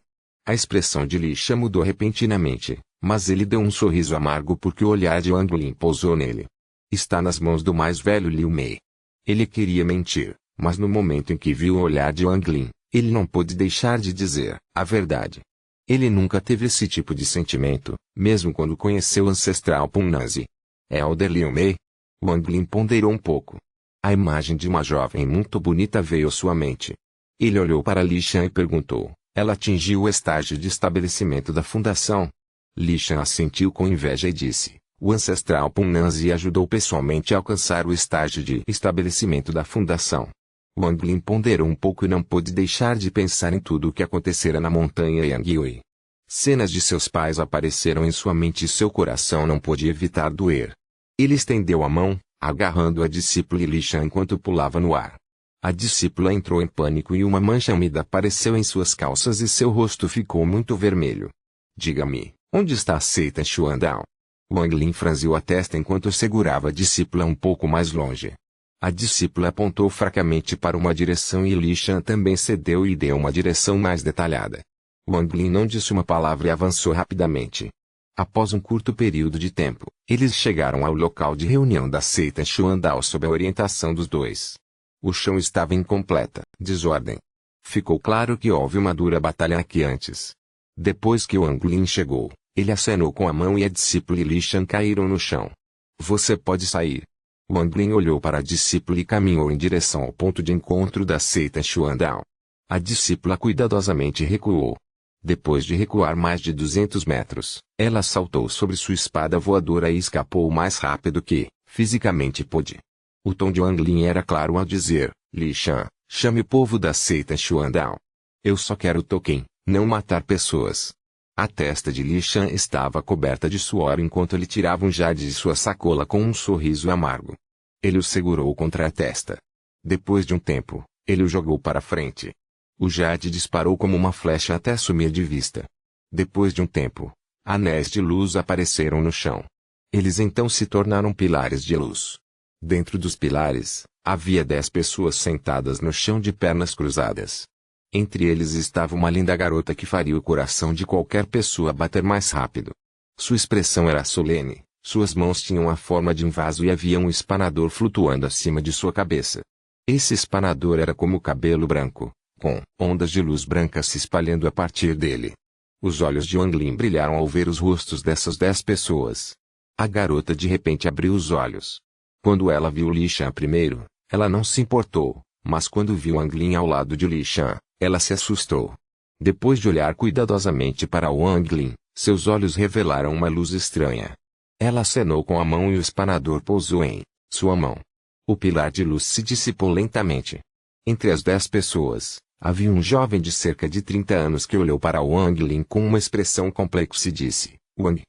A expressão de Li Shan mudou repentinamente, mas ele deu um sorriso amargo porque o olhar de Wang Lin pousou nele. Está nas mãos do mais velho Liu Mei. Ele queria mentir, mas no momento em que viu o olhar de Wang Lin, ele não pôde deixar de dizer a verdade. Ele nunca teve esse tipo de sentimento, mesmo quando conheceu o ancestral Punnazi. "É Elder Liu Mei?" Wang Lin ponderou um pouco. A imagem de uma jovem muito bonita veio à sua mente. Ele olhou para Li Shan e perguntou: Ela atingiu o estágio de estabelecimento da fundação. Li Shan assentiu com inveja e disse: o ancestral Punanzi ajudou pessoalmente a alcançar o estágio de estabelecimento da fundação. Wang Lin ponderou um pouco e não pôde deixar de pensar em tudo o que acontecera na montanha Yangyue. Cenas de seus pais apareceram em sua mente e seu coração não pôde evitar doer. Ele estendeu a mão, agarrando a discípula Li Shan enquanto pulava no ar. A discípula entrou em pânico e uma mancha úmida apareceu em suas calças e seu rosto ficou muito vermelho. Diga-me, onde está a seita Xuandao? Wang Lin franziu a testa enquanto segurava a discípula um pouco mais longe. A discípula apontou fracamente para uma direção e Li Shan também cedeu e deu uma direção mais detalhada. Wang Lin não disse uma palavra e avançou rapidamente. Após um curto período de tempo, eles chegaram ao local de reunião da seita Xuandao sob a orientação dos dois. O chão estava em completa desordem. Ficou claro que houve uma dura batalha aqui antes. Depois que Wang Lin chegou, ele acenou com a mão e a discípula e Li Shan caíram no chão. Você pode sair. Wang Lin olhou para a discípula e caminhou em direção ao ponto de encontro da seita Xuandao. A discípula cuidadosamente recuou. Depois de recuar mais de 200 metros, ela saltou sobre sua espada voadora e escapou o mais rápido que, fisicamente pôde. O tom de Wang Lin era claro ao dizer: Li Shan, chame o povo da seita Xuandao. Eu só quero Token, não matar pessoas. A testa de Li Shan estava coberta de suor enquanto ele tirava um jade de sua sacola com um sorriso amargo. Ele o segurou contra a testa. Depois de um tempo, ele o jogou para frente. O jade disparou como uma flecha até sumir de vista. Depois de um tempo, anéis de luz apareceram no chão. Eles então se tornaram pilares de luz. Dentro dos pilares, havia 10 pessoas sentadas no chão de pernas cruzadas. Entre eles estava uma linda garota que faria o coração de qualquer pessoa bater mais rápido. Sua expressão era solene, suas mãos tinham a forma de um vaso e havia um espanador flutuando acima de sua cabeça. Esse espanador era como cabelo branco, com ondas de luz branca se espalhando a partir dele. Os olhos de Wang Lin brilharam ao ver os rostos dessas 10 pessoas. A garota de repente abriu os olhos. Quando ela viu Li Shan primeiro, ela não se importou, mas quando viu Wang Lin ao lado de Li Shan, ela se assustou. Depois de olhar cuidadosamente para Wang Lin, seus olhos revelaram uma luz estranha. Ela acenou com a mão e o espanador pousou em sua mão. O pilar de luz se dissipou lentamente. Entre as 10 pessoas, havia um jovem de cerca de 30 anos que olhou para Wang Lin com uma expressão complexa e disse: Wang.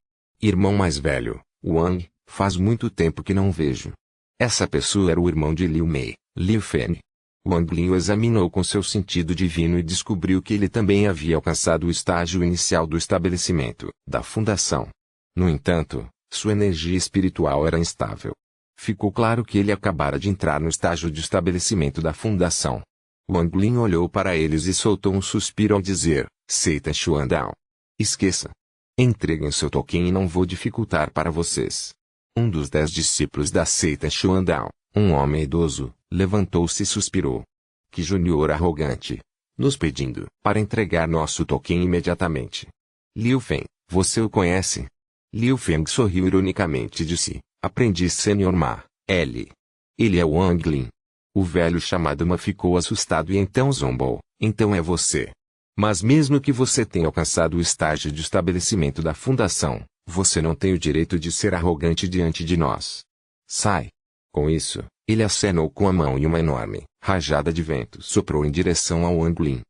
Irmão mais velho, Wang, faz muito tempo que não vejo. Essa pessoa era o irmão de Liu Mei, Liu Fen. Wang Lin o examinou com seu sentido divino e descobriu que ele também havia alcançado o estágio inicial do estabelecimento da fundação. No entanto, sua energia espiritual era instável. Ficou claro que ele acabara de entrar no estágio de estabelecimento da fundação. Wang Lin olhou para eles e soltou um suspiro ao dizer: Seita Xuandao. Esqueça. Entreguem seu token e não vou dificultar para vocês. Um dos 10 discípulos da seita Xuandao, um homem idoso, levantou-se e suspirou. Que junior arrogante. Nos pedindo para entregar nosso token imediatamente. Liu Feng, você o conhece? Liu Feng sorriu ironicamente e disse: Aprendiz Sênior Ma, L. Ele é Wang Lin. O velho chamado Ma ficou assustado e então zombou: Então é você. Mas mesmo que você tenha alcançado o estágio de estabelecimento da fundação, você não tem o direito de ser arrogante diante de nós. Sai. Com isso, ele acenou com a mão e uma enorme rajada de vento soprou em direção ao Wang Lin.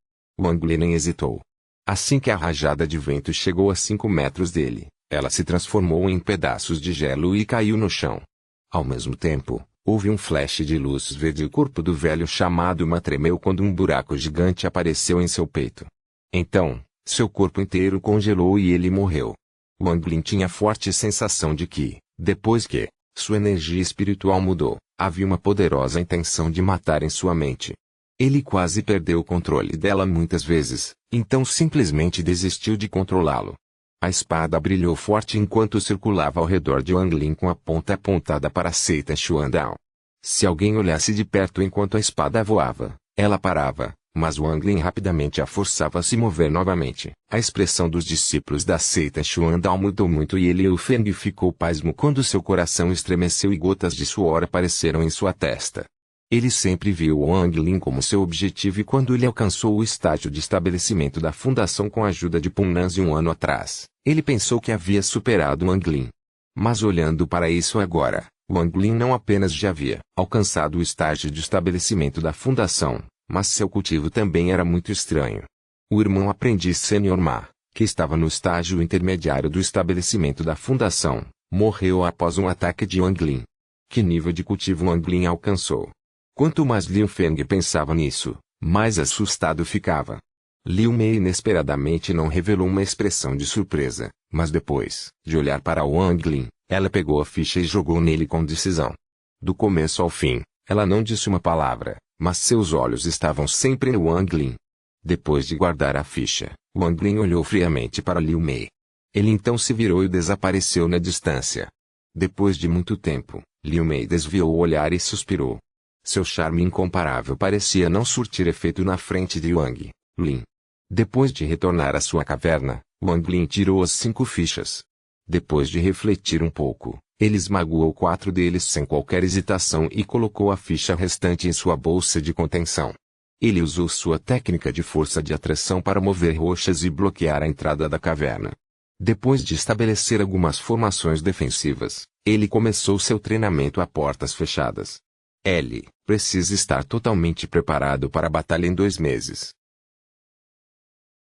Wang Lin nem hesitou. Assim que a rajada de vento chegou a 5 metros dele, ela se transformou em pedaços de gelo e caiu no chão. Ao mesmo tempo, houve um flash de luz verde e o corpo do velho chamado Ma tremeu quando um buraco gigante apareceu em seu peito. Então, seu corpo inteiro congelou e ele morreu. Wang Lin tinha forte sensação de que, depois que sua energia espiritual mudou, havia uma poderosa intenção de matar em sua mente. Ele quase perdeu o controle dela muitas vezes, então simplesmente desistiu de controlá-lo. A espada brilhou forte enquanto circulava ao redor de Wang Lin com a ponta apontada para a seita Xuandao. Se alguém olhasse de perto enquanto a espada voava, ela parava, mas Wang Lin rapidamente a forçava a se mover novamente. A expressão dos discípulos da seita Xuandao mudou muito e Liu Feng ficou pasmo quando seu coração estremeceu e gotas de suor apareceram em sua testa. Ele sempre viu Wang Lin como seu objetivo e quando ele alcançou o estágio de estabelecimento da fundação com a ajuda de Punanzi um ano atrás, ele pensou que havia superado Wang Lin. Mas olhando para isso agora, Wang Lin não apenas já havia alcançado o estágio de estabelecimento da fundação, mas seu cultivo também era muito estranho. O irmão aprendiz Sênior Ma, que estava no estágio intermediário do estabelecimento da fundação, morreu após um ataque de Wang Lin. Que nível de cultivo Wang Lin alcançou? Quanto mais Liu Feng pensava nisso, mais assustado ficava. Liu Mei inesperadamente não revelou uma expressão de surpresa, mas depois de olhar para Wang Lin, ela pegou a ficha e jogou nele com decisão. Do começo ao fim, ela não disse uma palavra, mas seus olhos estavam sempre no Wang Lin. Depois de guardar a ficha, Wang Lin olhou friamente para Liu Mei. Ele então se virou e desapareceu na distância. Depois de muito tempo, Liu Mei desviou o olhar e suspirou. Seu charme incomparável parecia não surtir efeito na frente de Wang Lin. Depois de retornar à sua caverna, Wang Lin tirou as 5 fichas. Depois de refletir um pouco, ele esmagou 4 deles sem qualquer hesitação e colocou a ficha restante em sua bolsa de contenção. Ele usou sua técnica de força de atração para mover rochas e bloquear a entrada da caverna. Depois de estabelecer algumas formações defensivas, ele começou seu treinamento a portas fechadas. Ele precisa estar totalmente preparado para a batalha em 2 meses.